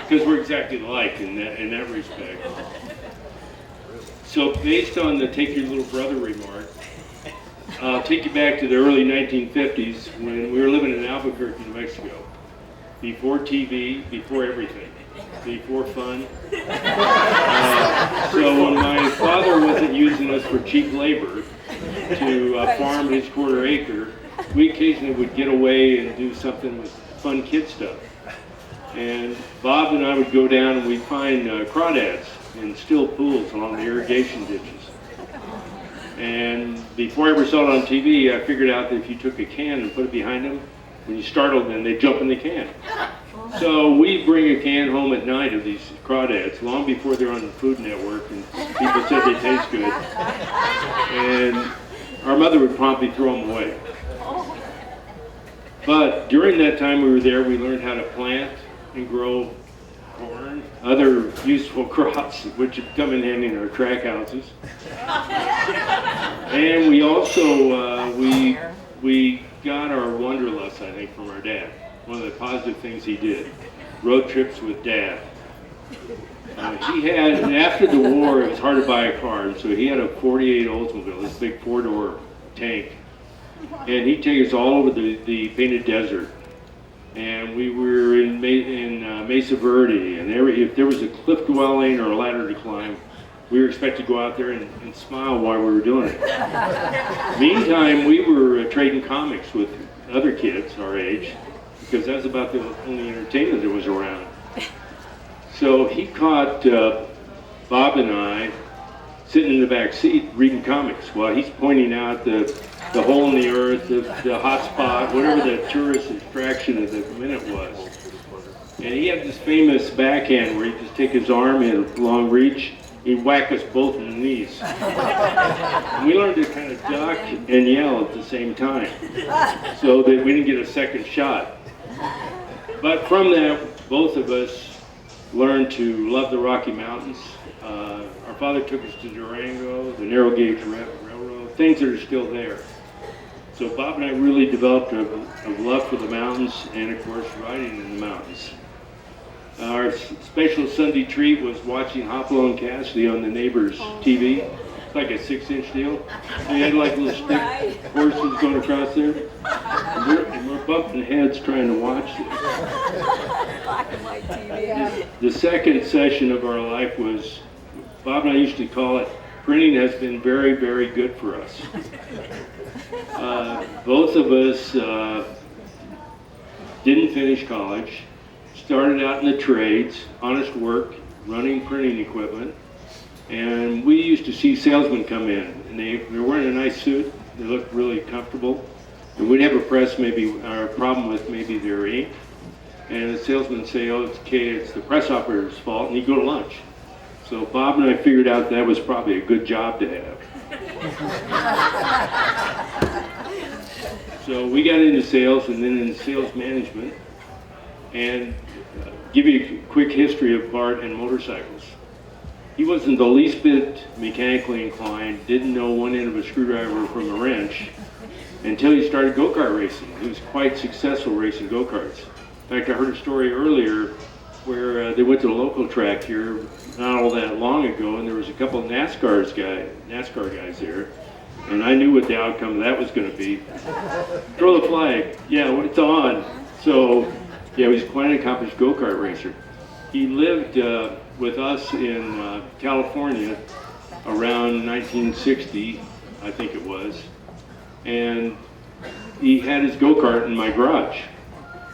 because we're exactly alike in that respect. So based on the take your little brother remark, I'll take you back to the early 1950s when we were living in Albuquerque, New Mexico. Before TV, before everything, before fun. So when my father wasn't using us for cheap labor to farm his quarter acre, we occasionally would get away and do something with fun kid stuff. And Bob and I would go down and we'd find crawdads in still pools along the irrigation ditches. And before I ever saw it on TV, I figured out that if you took a can and put it behind them, when you startled them, they'd jump in the can. So we bring a can home at night of these crawdads, long before they're on the Food Network, and people said they taste good. And our mother would promptly throw them away. But during that time we were there, we learned how to plant and grow corn, other useful crops, which have come in handy in our track houses. And we also, we got our wanderlust, I think, from our dad. One of the positive things he did, road trips with Dad. He had, after the war, it was hard to buy a car, so he had a 48 Oldsmobile, this big 4-door tank. And he'd take us all over the Painted Desert. And we were in Mesa Verde, and if there was a cliff dwelling or a ladder to climb, we were expected to go out there and smile while we were doing it. Meantime, we were trading comics with other kids our age, because that's about the only entertainment that was around. So he caught Bob and I sitting in the back seat reading comics while he's pointing out the hole in the earth, the hot spot, whatever the tourist attraction of the minute was. And he had this famous backhand where he'd just take his arm in long reach, he'd whack us both in the knees. And we learned to kind of duck and yell at the same time so that we didn't get a second shot. But from that, both of us learned to love the Rocky Mountains. Our father took us to Durango, the narrow gauge railroad, things that are still there. So Bob and I really developed a love for the mountains and, of course, riding in the mountains. Our special Sunday treat was watching Hopalong Cassidy on the neighbor's TV. It's like a 6-inch deal. We had like little stick horses going across there. And we're bumping heads trying to watch this. Black and white TV. The second session of our life was, Bob and I used to call it, printing has been very, very good for us. Both of us didn't finish college, started out in the trades, honest work, running printing equipment, and we used to see salesmen come in, and they were wearing a nice suit, they looked really comfortable, and we'd have a press maybe, or a problem with maybe their ink, and the salesman would say, oh, it's okay, it's the press operator's fault, and he'd go to lunch. So Bob and I figured out that was probably a good job to have. So we got into sales and then into sales management, and give you a quick history of Bart and motorcycles. He wasn't the least bit mechanically inclined, didn't know one end of a screwdriver from a wrench until he started go-kart racing. He was quite successful racing go-karts. In fact, I heard a story earlier where they went to the local track here not all that long ago, and there was a couple of NASCAR guys there, and I knew what the outcome of that was going to be. Throw the flag. Yeah, it's on. So, yeah, he was quite an accomplished go-kart racer. He lived with us in California around 1960, I think it was, and he had his go-kart in my garage.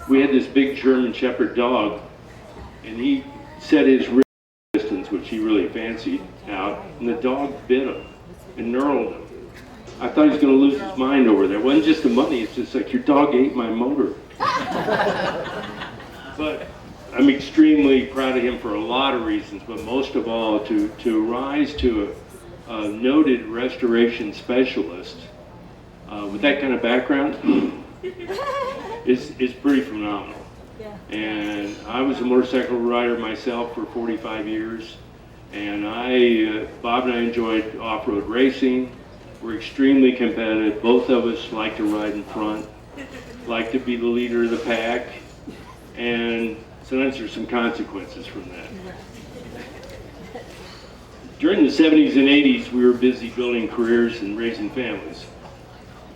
We had this big German Shepherd dog, and he set his wrist distance, which he really fancied, out, and the dog bit him and knurled him. I thought he was going to lose his mind over that. It wasn't just the money, it's just like, your dog ate my motor. But I'm extremely proud of him for a lot of reasons, but most of all, to rise to a noted restoration specialist with that kind of background is pretty phenomenal. And I was a motorcycle rider myself for 45 years, and Bob and I enjoyed off-road racing. We're extremely competitive. Both of us like to ride in front, like to be the leader of the pack, and sometimes there's some consequences from that. During the 70s and 80s, we were busy building careers and raising families.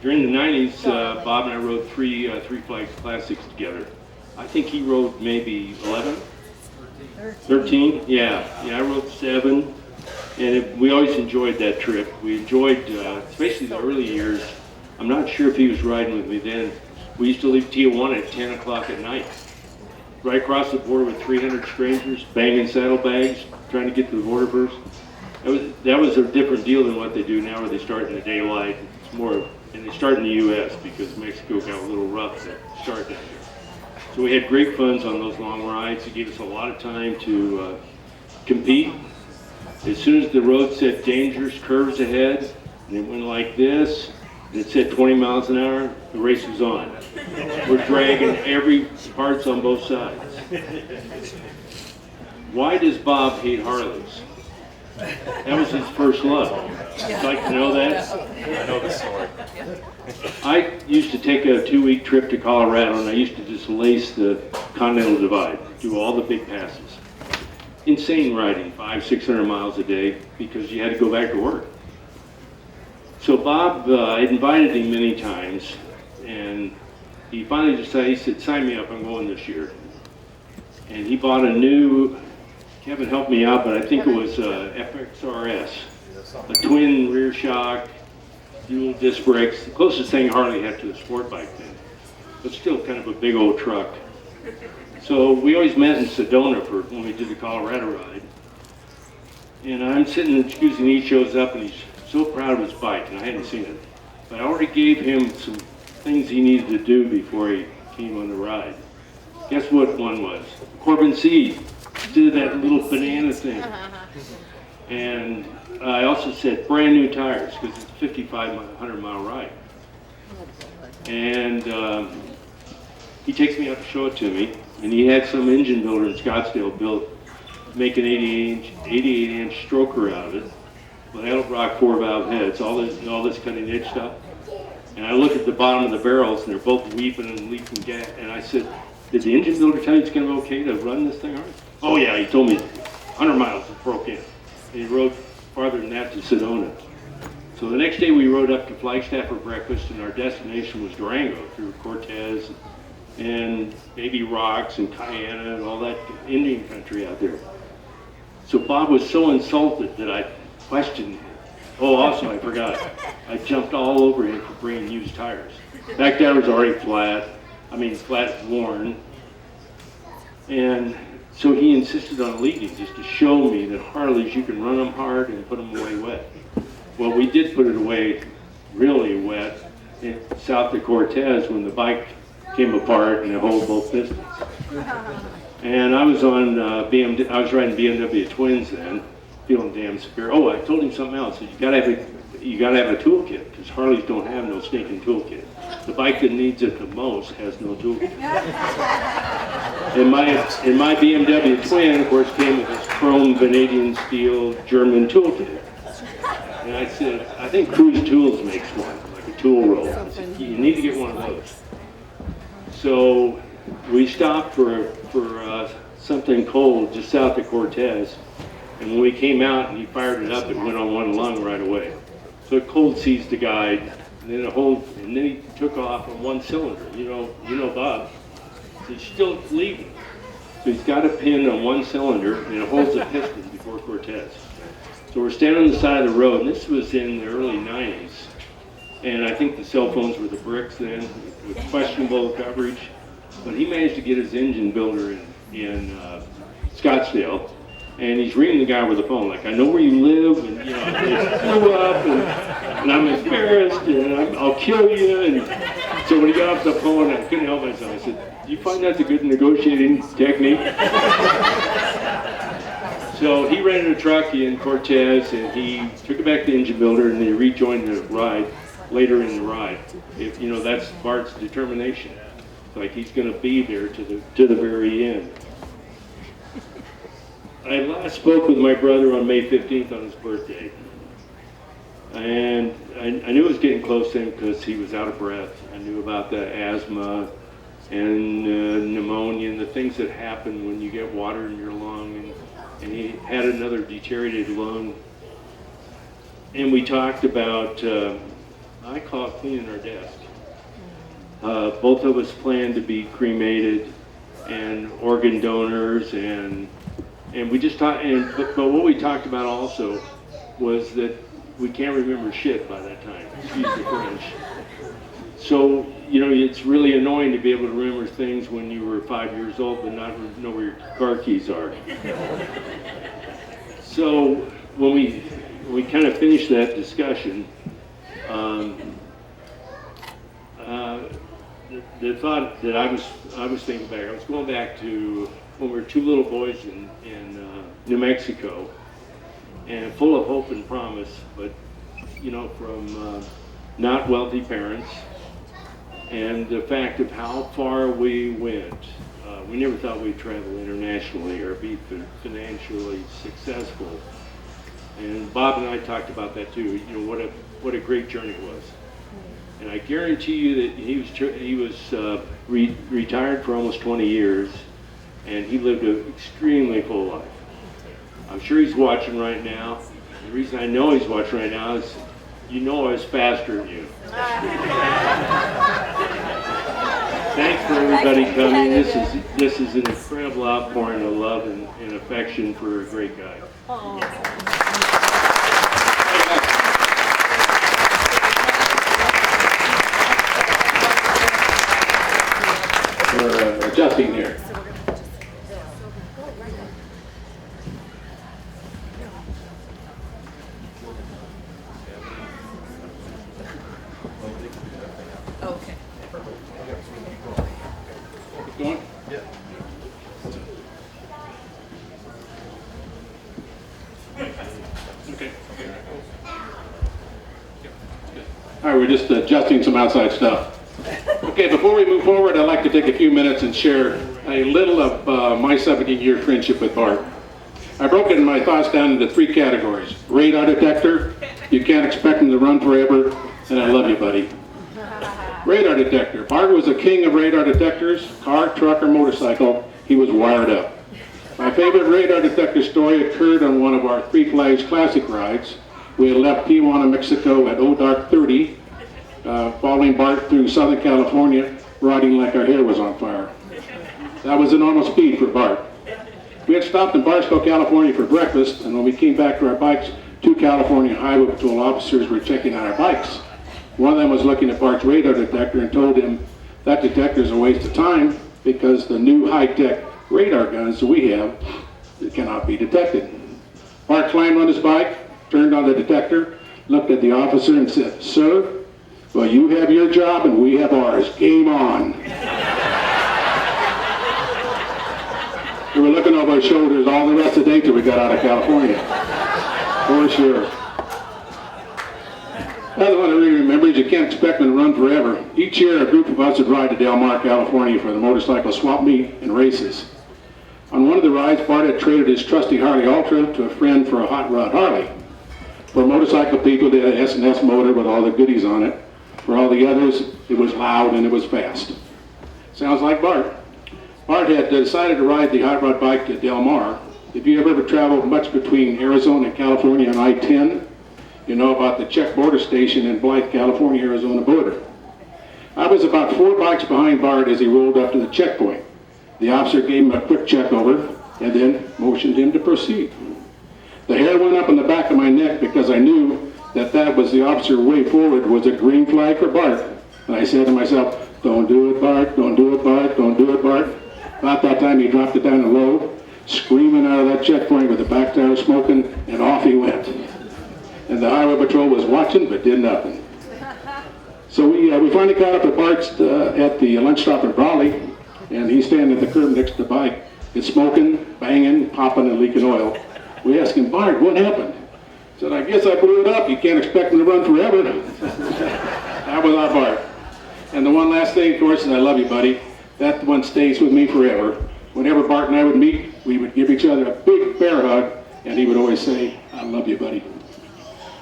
During the 90s, Bob and I rode three Flags Classics together. I think he rode maybe 11? 13? Yeah, I rode 7. And we always enjoyed that trip. We enjoyed, especially the early years. I'm not sure if he was riding with me then. We used to leave Tijuana at 10 o'clock at night. Right across the border with 300 strangers, banging saddlebags, trying to get to the border first. That was a different deal than what they do now, where they start in the daylight. It's more, and they start in the U.S. because Mexico got a little rough to start down there. So we had great funds on those long rides. It gave us a lot of time to compete. As soon as the road said dangerous curves ahead, and it went like this, and it said 20 miles an hour, the race was on. We're dragging every parts on both sides. Why does Bob hate Harleys? That was his first love. Would you like to know that? I know the story. I used to take a 2-week trip to Colorado, and I used to just lace the Continental Divide, do all the big passes. Insane riding, 500-600 miles a day, because you had to go back to work. So Bob, I invited him many times, and he finally decided, he said, sign me up, I'm going this year. And he bought a new, Kevin helped me out, but I think it was FXRS, a twin rear shock, dual disc brakes, the closest thing Harley had to a sport bike then, but still kind of a big old truck. So we always met in Sedona for when we did the Colorado ride. And I'm sitting in the Excuse Me, he shows up and he's so proud of his bike, and I hadn't seen it. But I already gave him some things he needed to do before he came on the ride. Guess what one was? Corbin seed. Did that little banana thing. And I also said brand new tires, because it's a 5,500 mile ride. And he takes me out to show it to me, and he had some engine builder in Scottsdale make an 88-inch stroker out of it, with Edelbrock 4-valve heads, all this cutting edge stuff. And I look at the bottom of the barrels, and they're both weeping and leaking gas. And I said, did the engine builder tell you it's going to be okay to run this thing hard? Oh yeah, he told me 100 miles it broke in. And he rode farther than that to Sedona. So the next day we rode up to Flagstaff for breakfast, and our destination was Durango through Cortez and Baby Rocks and Cayenne and all that Indian country out there. So Bob was so insulted that I questioned him. Oh, also I forgot, I jumped all over him for bringing used tires. Back there was already flat worn. And so he insisted on leading just to show me that Harleys, you can run them hard and put them away wet. Well, we did put it away really wet south of Cortez when the bike came apart and it held both pistons. And I was on I was riding BMW Twins then, feeling damn superior. Oh, I told him something else. You gotta have a toolkit, because Harleys don't have no stinking toolkit. The bike that needs it the most has no toolkit. And my BMW Twin, of course, came with this chrome vanadium steel German toolkit. And I said, I think Cruise Tools makes one, like a tool roll. I said, you need to get one of those. So we stopped for something cold just south of Cortez. And when we came out and he fired it up, it went on one lung right away. So it cold seized the guide, and then he took off on one cylinder. You know Bob. So he's still leaving. So he's got a pin on one cylinder, and it holds a piston before Cortez. So we're standing on the side of the road, and this was in the early 90s. And I think the cell phones were the bricks then, with questionable coverage. But he managed to get his engine builder in Scottsdale. And he's ringing the guy with the phone, like, I know where you live, and it blew up, and I'm embarrassed, and I'll kill you. And so when he got off the phone, I couldn't help myself. I said, do you find that's a good negotiating technique? So he rented a truck in Cortez, and he took it back to the engine builder, and they rejoined the ride later in the ride. That's Bart's determination. Like, he's going to be there to the very end. I last spoke with my brother on May 15th on his birthday, and I knew it was getting close to him because he was out of breath. I knew about the asthma and pneumonia and the things that happen when you get water in your lung, and he had another deteriorated lung. And we talked about, I call it cleaning our desk. Both of us planned to be cremated and organ donors, and we just talked, but what we talked about also was that we can't remember shit by that time, excuse the French. So, it's really annoying to be able to remember things when you were 5 years old but not know where your car keys are. So, when we kind of finished that discussion, the thought that I was thinking back, I was going back to when we were two little boys in New Mexico, and full of hope and promise, but from not wealthy parents, and the fact of how far we went. We never thought we'd travel internationally or be financially successful. And Bob and I talked about that too. You know what a great journey it was. And I guarantee you that he was retired for almost 20 years, and he lived an extremely full life. I'm sure he's watching right now. The reason I know he's watching right now is, you know, I was faster than you. Thanks for everybody coming. This is an incredible outpouring of love and affection for a great guy. We're adjusting here. Okay. Going? Yeah. Okay. All right, we're just adjusting some outside stuff. Okay, before we move forward, I'd like to take a few minutes and share a little of my 17-year friendship with Bart. I broke my thoughts down into 3 categories. Radar detector, you can't expect him to run forever, and I love you, buddy. Radar detector. Bart was a king of radar detectors, car, truck, or motorcycle. He was wired up. My favorite radar detector story occurred on one of our Three Flags Classic rides. We had left Tijuana, Mexico at dark 30, following Bart through Southern California, riding like our hair was on fire. That was a normal speed for Bart. We had stopped in Barstow, California for breakfast, and when we came back to our bikes, 2 California Highway Patrol officers were checking out our bikes. One of them was looking at Bart's radar detector and told him that detector is a waste of time because the new high-tech radar guns that we have cannot be detected. Bart climbed on his bike, turned on the detector, looked at the officer and said, "Sir, well, you have your job and we have ours. Game on." We were looking over our shoulders all the rest of the day till we got out of California. For sure. Another one I really remember is you can't expect them to run forever. Each year, a group of us would ride to Del Mar, California for the motorcycle swap meet and races. On one of the rides, Bart had traded his trusty Harley Ultra to a friend for a hot rod Harley. For motorcycle people, they had an S&S motor with all the goodies on it. For all the others, it was loud and it was fast. Sounds like Bart. Bart had decided to ride the hot rod bike to Del Mar. If you have ever traveled much between Arizona and California on I-10, you know about the check border station in Blythe, California, Arizona border. I was about 4 bikes behind Bart as he rolled up to the checkpoint. The officer gave him a quick check over and then motioned him to proceed. The hair went up on the back of my neck because I knew that was the officer way forward was a green flag for Bart. And I said to myself, "Don't do it, Bart, don't do it, Bart, don't do it, Bart." About that time he dropped it down low, screaming out of that checkpoint with the back tire smoking, and off he went. And the highway patrol was watching but did nothing. So we finally got up at Bart's at the lunch stop in Brawley, and he's standing at the curb next to the bike. It's smoking, banging, popping, and leaking oil. We asked him, "Bart, what happened?" He said, "I guess I blew it up. You can't expect him to run forever." That was our Bart. And the one last thing, of course, is I love you, buddy. That one stays with me forever. Whenever Bart and I would meet, we would give each other a big bear hug, and he would always say, "I love you, buddy."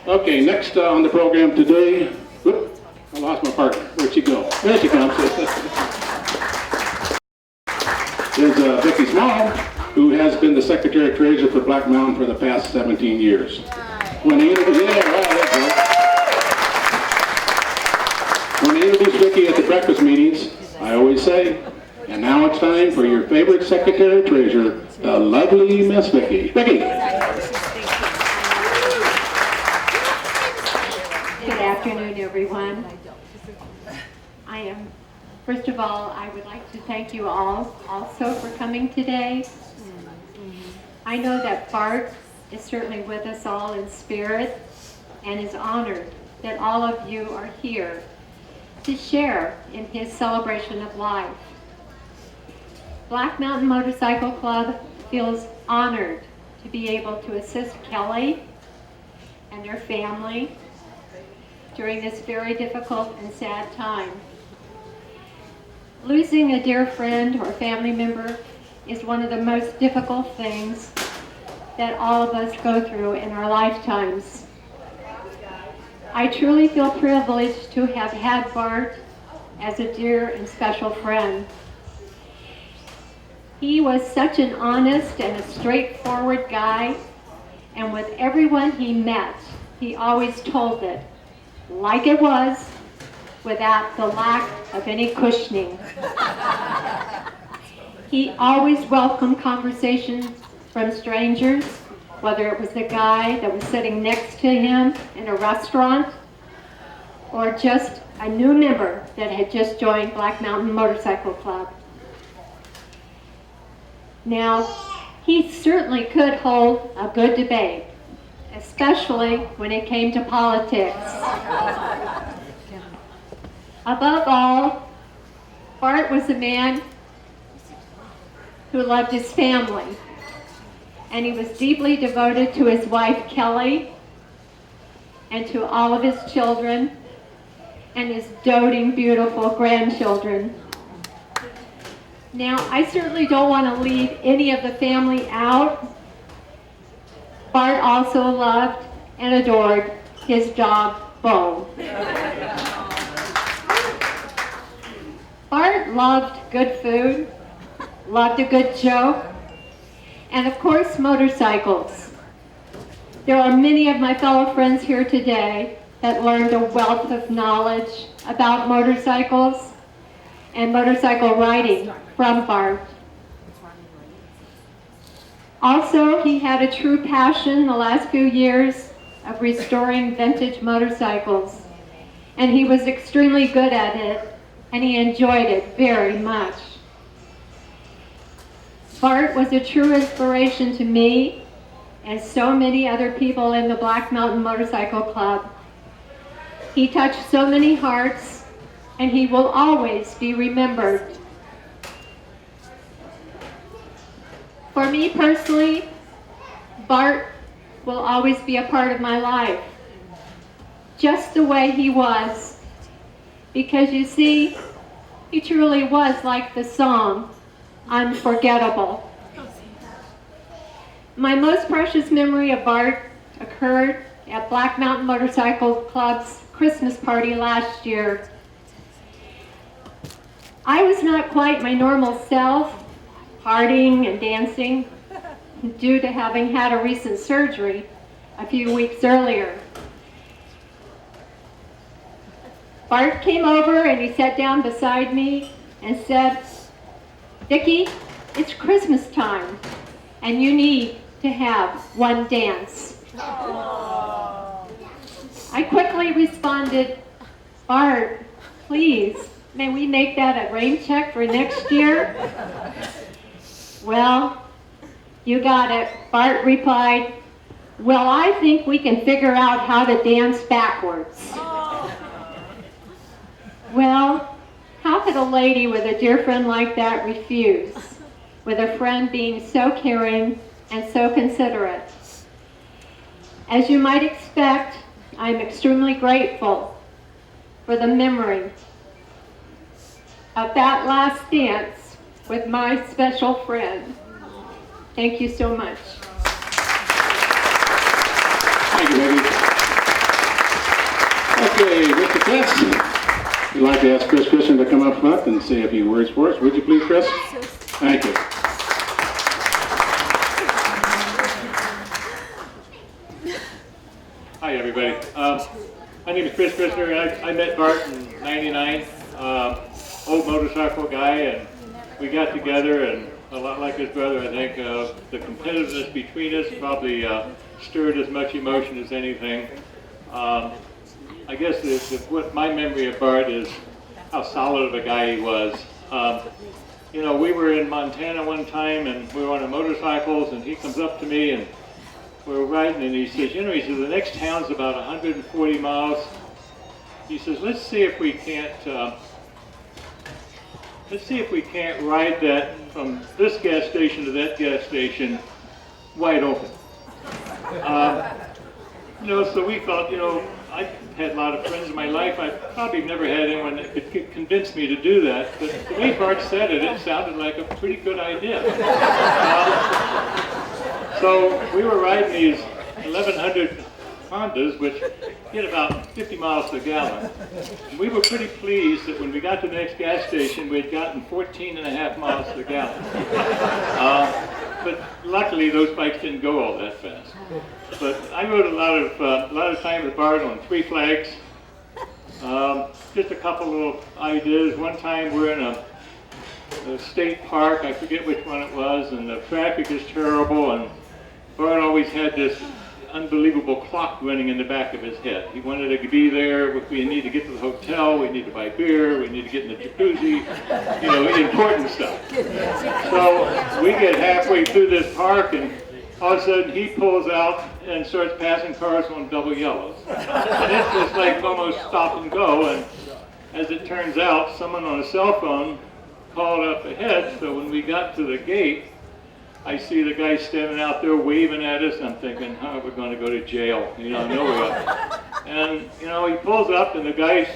Okay, next on the program today, whoop, I lost my partner. Where'd she go? There she comes. There's Vicki Small, who has been the Secretary of Treasury for Black Mountain for the past 17 years. When I introduce Vicki at the breakfast meetings, I always say, "And now it's time for your favorite Secretary of Treasurer, the lovely Miss Vicki." Vicki. Good afternoon, everyone. First of all, I would like to thank you all also for coming today. I know that Bart is certainly with us all in spirit and is honored that all of you are here to share in his celebration of life. Black Mountain Motorcycle Club feels honored to be able to assist Kelly and their family during this very difficult and sad time. Losing a dear friend or family member is one of the most difficult things that all of us go through in our lifetimes. I truly feel privileged to have had Bart as a dear and special friend. He was such an honest and a straightforward guy, and with everyone he met, he always told it like it was, without the lack of any cushioning. He always welcomed conversations from strangers, whether it was the guy that was sitting next to him in a restaurant, or just a new member that had just joined Black Mountain Motorcycle Club. Now, he certainly could hold a good debate, especially when it came to politics. Above all, Bart was a man who loved his family, and he was deeply devoted to his wife Kelly and to all of his children and his doting, beautiful grandchildren. Now, I certainly don't want to leave any of the family out. Bart also loved and adored his dog, Bo. Bart loved good food, loved a good joke, and of course, motorcycles. There are many of my fellow friends here today that learned a wealth of knowledge about motorcycles and motorcycle riding from Bart. Also, he had a true passion the last few years of restoring vintage motorcycles, and he was extremely good at it, and he enjoyed it very much. Bart was a true inspiration to me and so many other people in the Black Mountain Motorcycle Club. He touched so many hearts, and he will always be remembered. For me personally, Bart will always be a part of my life, just the way he was. Because you see, he truly was like the song, unforgettable. My most precious memory of Bart occurred at Black Mountain Motorcycle Club's Christmas party last year. I was not quite my normal self, partying and dancing, due to having had a recent surgery a few weeks earlier. Bart came over and he sat down beside me and said, "Vicki, it's Christmas time and you need to have one dance." I quickly responded, "Bart, please, may we make that a rain check for next year?" "Well, you got it." Bart replied, "Well, I think we can figure out how to dance backwards." Well, how could a lady with a dear friend like that refuse, with a friend being so caring and so considerate? As you might expect, I'm extremely grateful for the memory of that last dance with my special friend. Thank you so much. Thank you, baby. Okay, Mr. Chris, we'd like to ask Chris Christian to come up front and say a few words for us. Would you please, Chris? Thank you. Hi, everybody. My name is Chris Christner. I met Bart in '99, old motorcycle guy, and we got together, and a lot like his brother, I think the competitiveness between us probably stirred as much emotion as anything. I guess what my memory of Bart is how solid of a guy he was. You know, we were in Montana one time, and we were on our motorcycles, and he comes up to me, and we were riding, and he says, the next town's about 140 miles. He says, let's see if we can't ride that from this gas station to that gas station wide open. So we thought, had a lot of friends in my life. I probably never had anyone that could convince me to do that. But the way Bart said it, it sounded like a pretty good idea. So we were riding these 1100 Hondas, which get about 50 miles per gallon. And we were pretty pleased that when we got to the next gas station, we had gotten 14.5 miles per gallon. But luckily, those bikes didn't go all that fast. But I rode a lot of time with Bart on Three Flags. Just a couple little ideas. One time we're in a state park, I forget which one it was, and the traffic is terrible, and Bart always had this unbelievable clock running in the back of his head. He wanted to be there. We need to get to the hotel. We need to buy beer. We need to get in the jacuzzi. You know, important stuff. So we get halfway through this park, and all of a sudden he pulls out and starts passing cars on double yellows. And it's just like almost stop and go. And as it turns out, someone on a cell phone called up ahead. So when we got to the gate, I see the guy standing out there waving at us. I'm thinking, huh, we're going to go to jail. You know, no way up. And, you know, he pulls up and the guy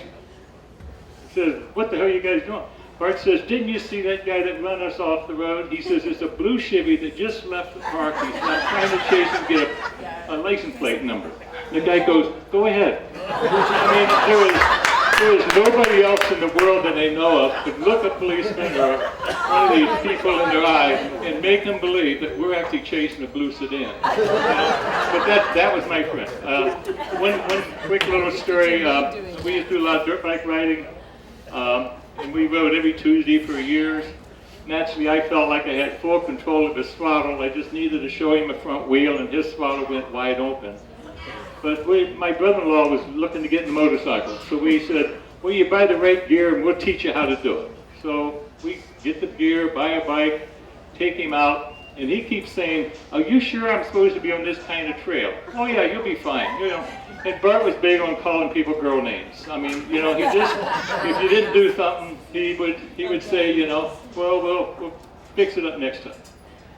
says, what the hell are you guys doing? Bart says, didn't you see that guy that ran us off the road? He says, it's a blue Chevy that just left the park. He's not trying to chase and get a license plate number. The guy goes, go ahead. I mean, there is nobody else in the world that they know of could look a policeman or one of these people in their eye and make them believe that we're actually chasing a blue sedan. You know? But that was my friend. One quick little story. We used to do a lot of dirt bike riding, and we rode every Tuesday for years. Naturally, I felt like I had full control of his throttle. I just needed to show him a front wheel, and his throttle went wide open. But my brother-in-law was looking to get in the motorcycle. So we said, well, you buy the right gear and we'll teach you how to do it. So we get the gear, buy a bike, take him out, and he keeps saying, are you sure I'm supposed to be on this kind of trail? Oh yeah, you'll be fine. You know. And Bart was big on calling people girl names. I mean, you know, he just, if you didn't do something, he would say, you know, well, we'll fix it up next time.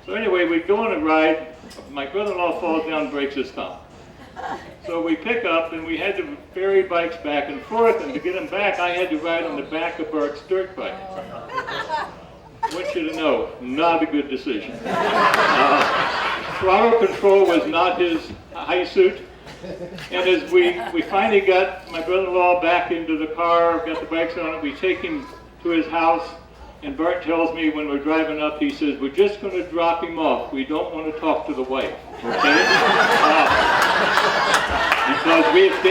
So anyway, we go on a ride. My brother-in-law falls down and breaks his thumb. So we pick up and we had to ferry bikes back and forth, and to get them back I had to ride on the back of Bart's dirt bike. I want you to know, not a good decision. Throttle control was not his high suit, and as we finally got my brother-in-law back into the car, got the bikes on it, we take him to his house, and Bart tells me when we're driving up, he says, we're just going to drop him off. We don't want to talk to the wife, okay? Because we had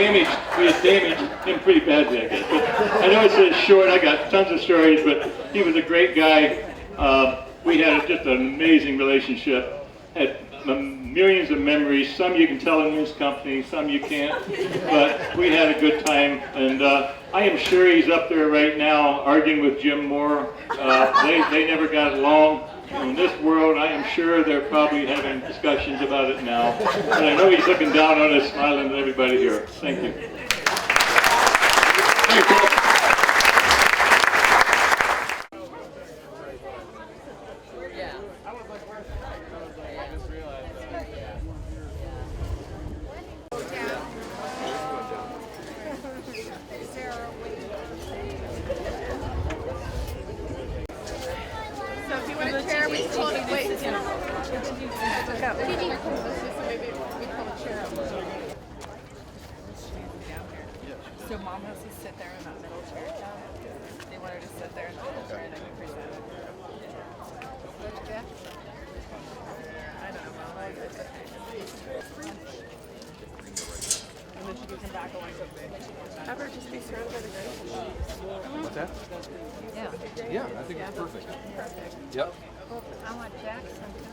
damaged him pretty badly, I guess. But I know it says short, I got tons of stories, but he was a great guy. We had just an amazing relationship, had millions of memories. Some you can tell in this company, some you can't, but we had a good time, and I am sure he's up there right now arguing with Jim Moore. They never got along. In this world, I am sure they're probably having discussions about it now. But I know he's looking down on us, smiling at everybody here. Thank you. So mom has to sit there in that middle chair. They want her to sit there in the middle chair and I can present. I don't know. And then she can come back going. Have her just be served by the grace. What's that? Yeah. Yeah, I think it's perfect. Perfect. Yep. Well, I want Jackson too.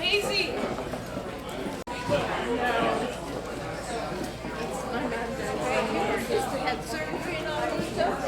Easy. Had surgery and all this stuff.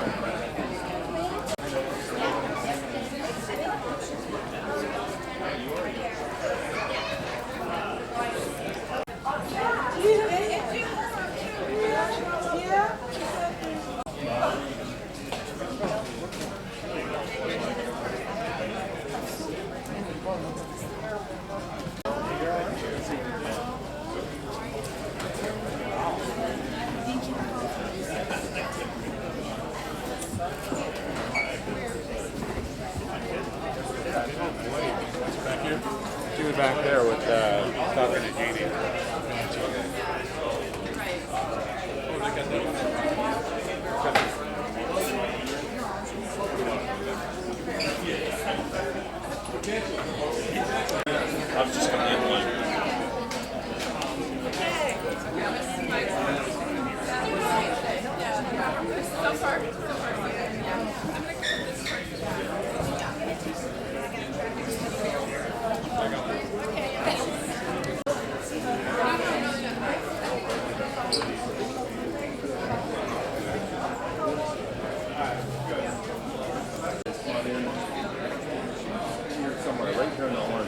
She was back there with talking to Jeannie. I was just going to get one. So far, I'm gonna go this Somewhere right here in the horn.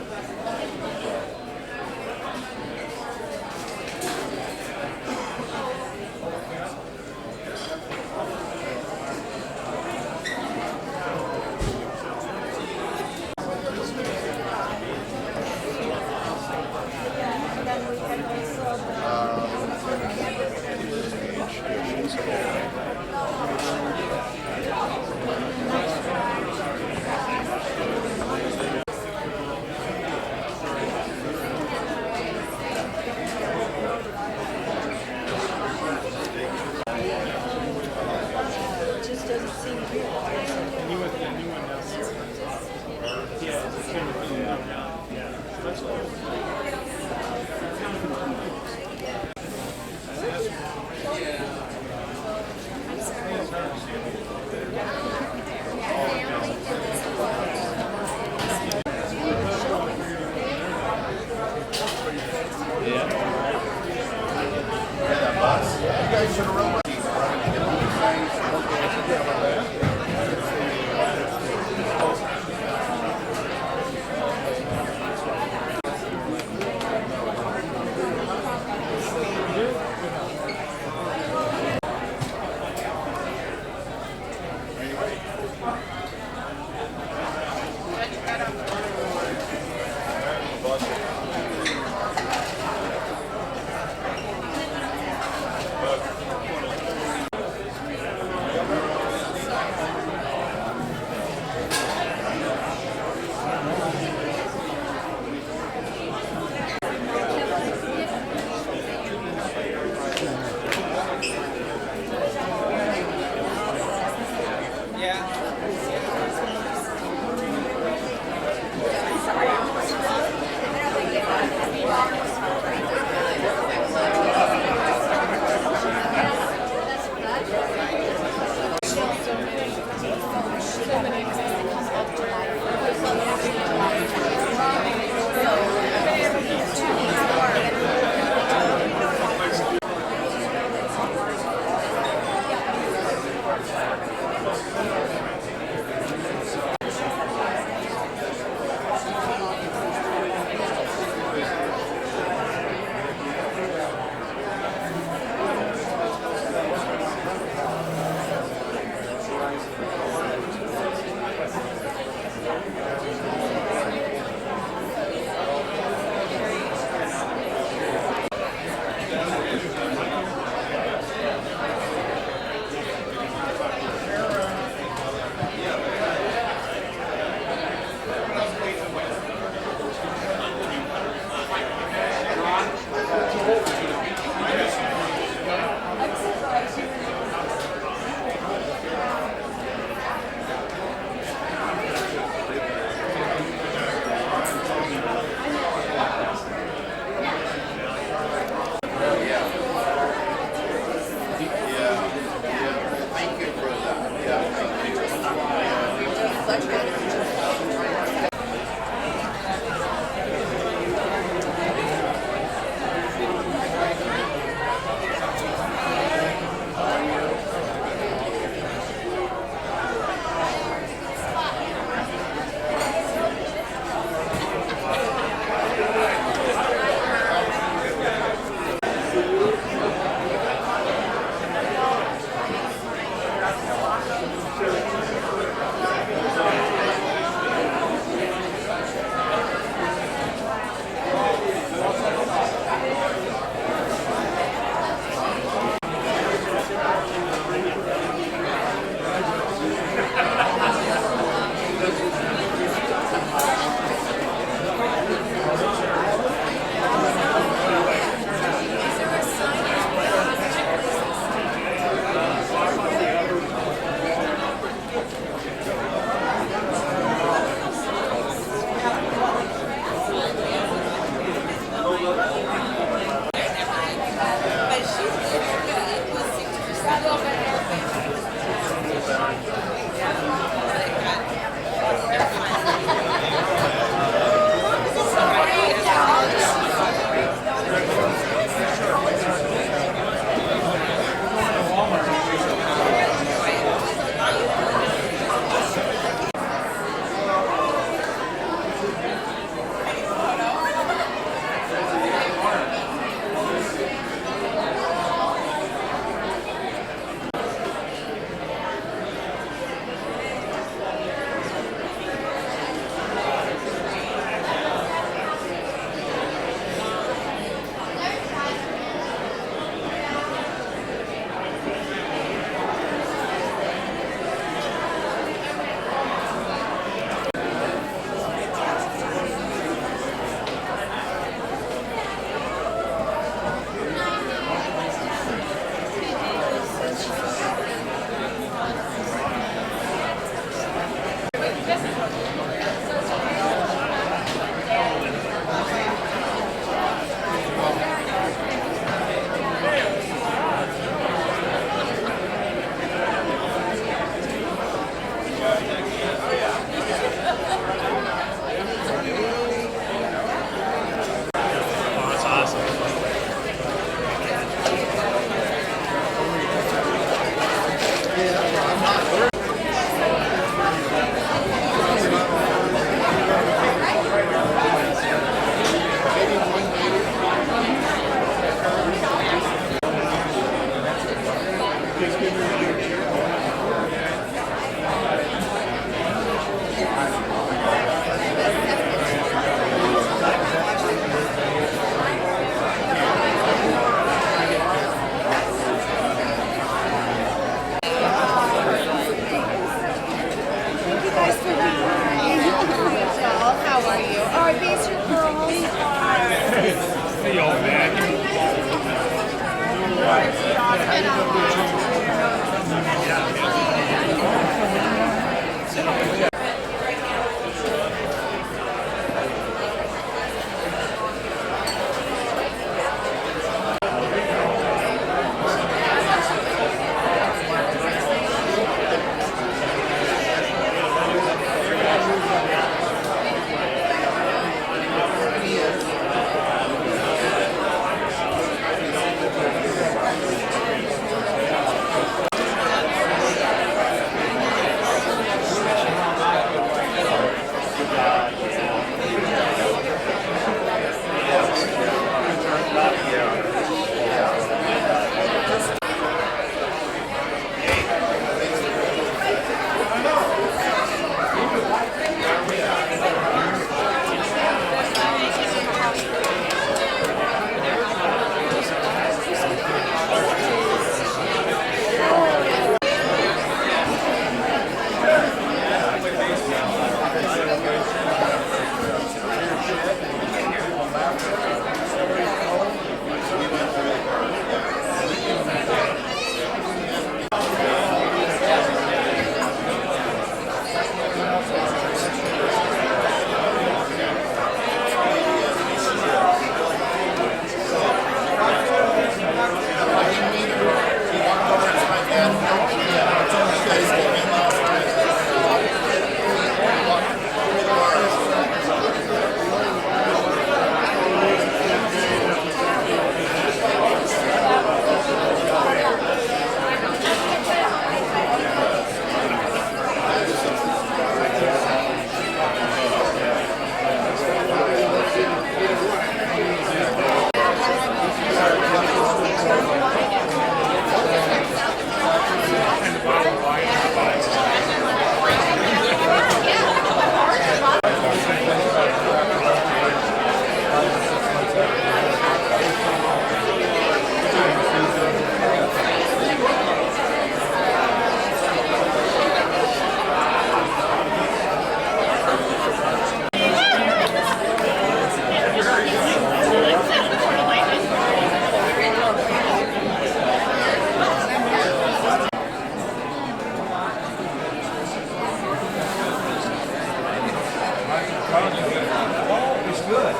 It's good.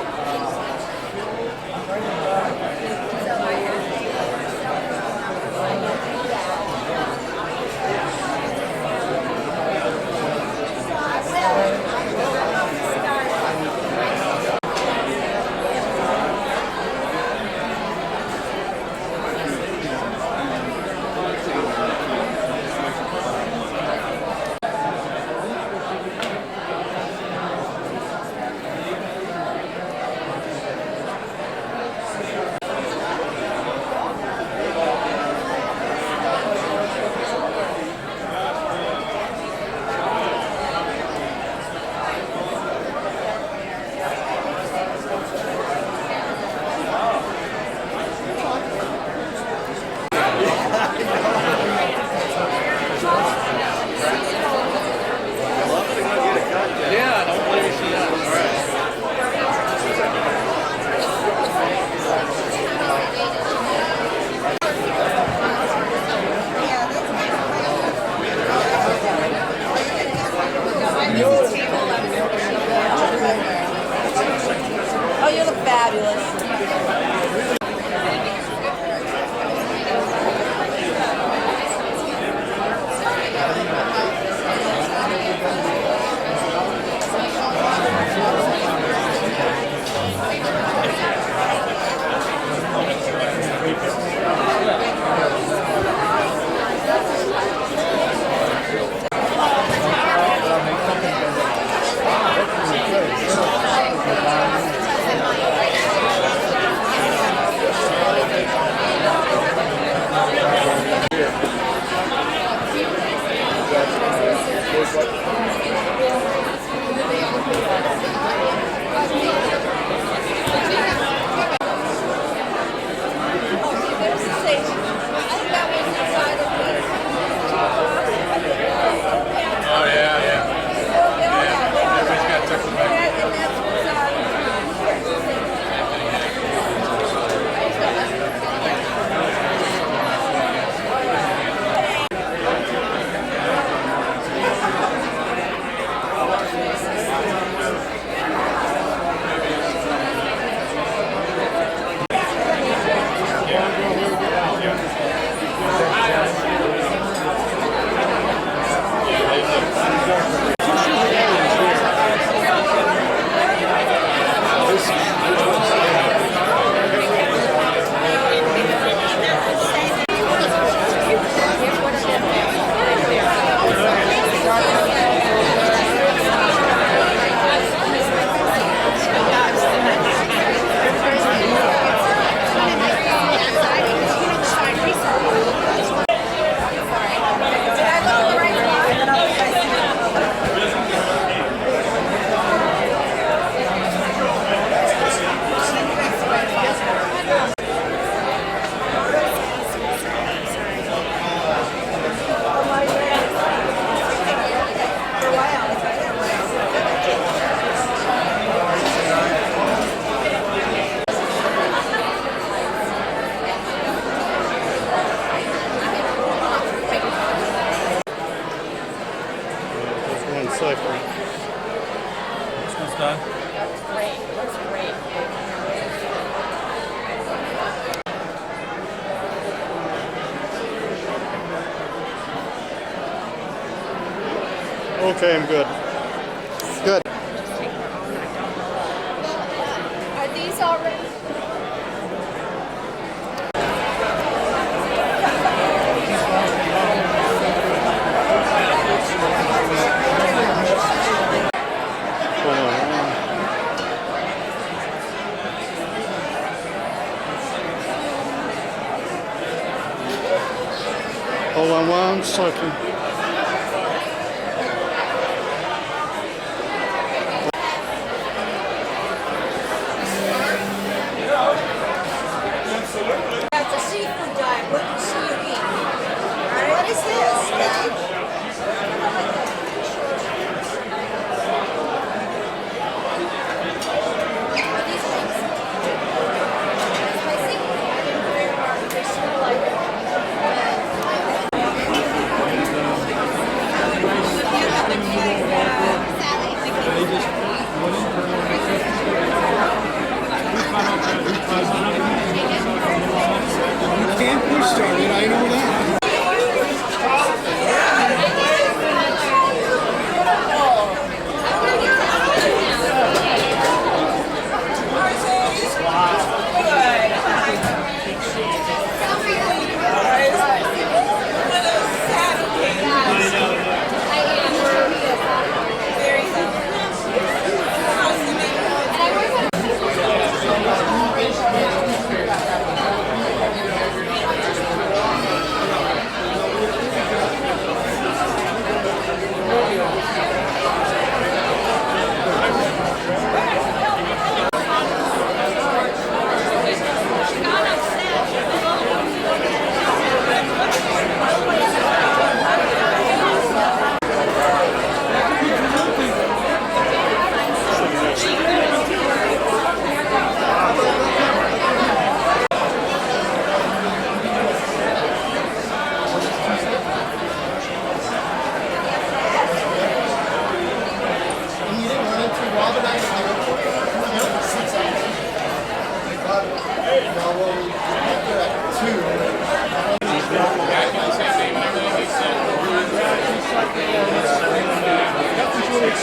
Oh, you look fabulous. This one's done. Great. Looks great. Okay, I'm good. Good. Are these already? Hold on one second. That's a seafood diet. What do you see you eat? What is They just went in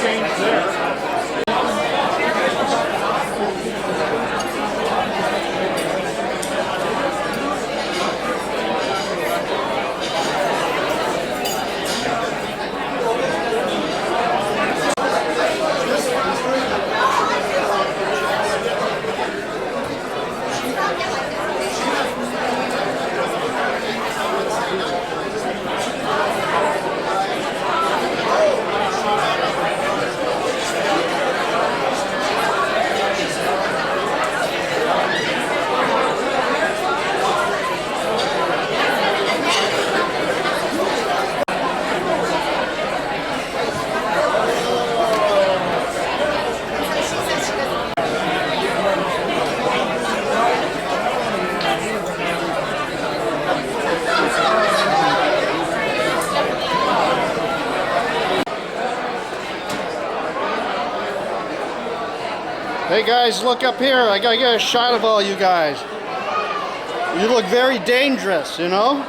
change there. Hey guys, look up here. I gotta get a shot of all you guys. You look very dangerous, you know?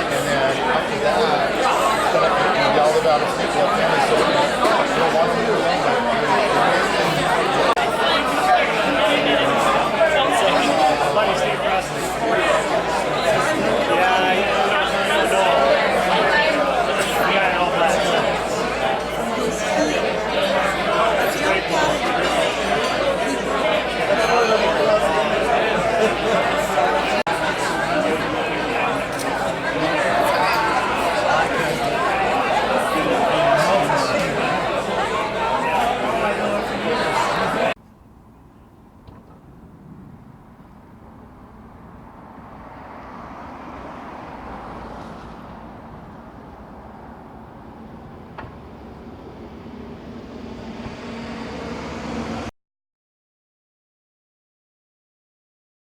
And then after that, we yelled about a family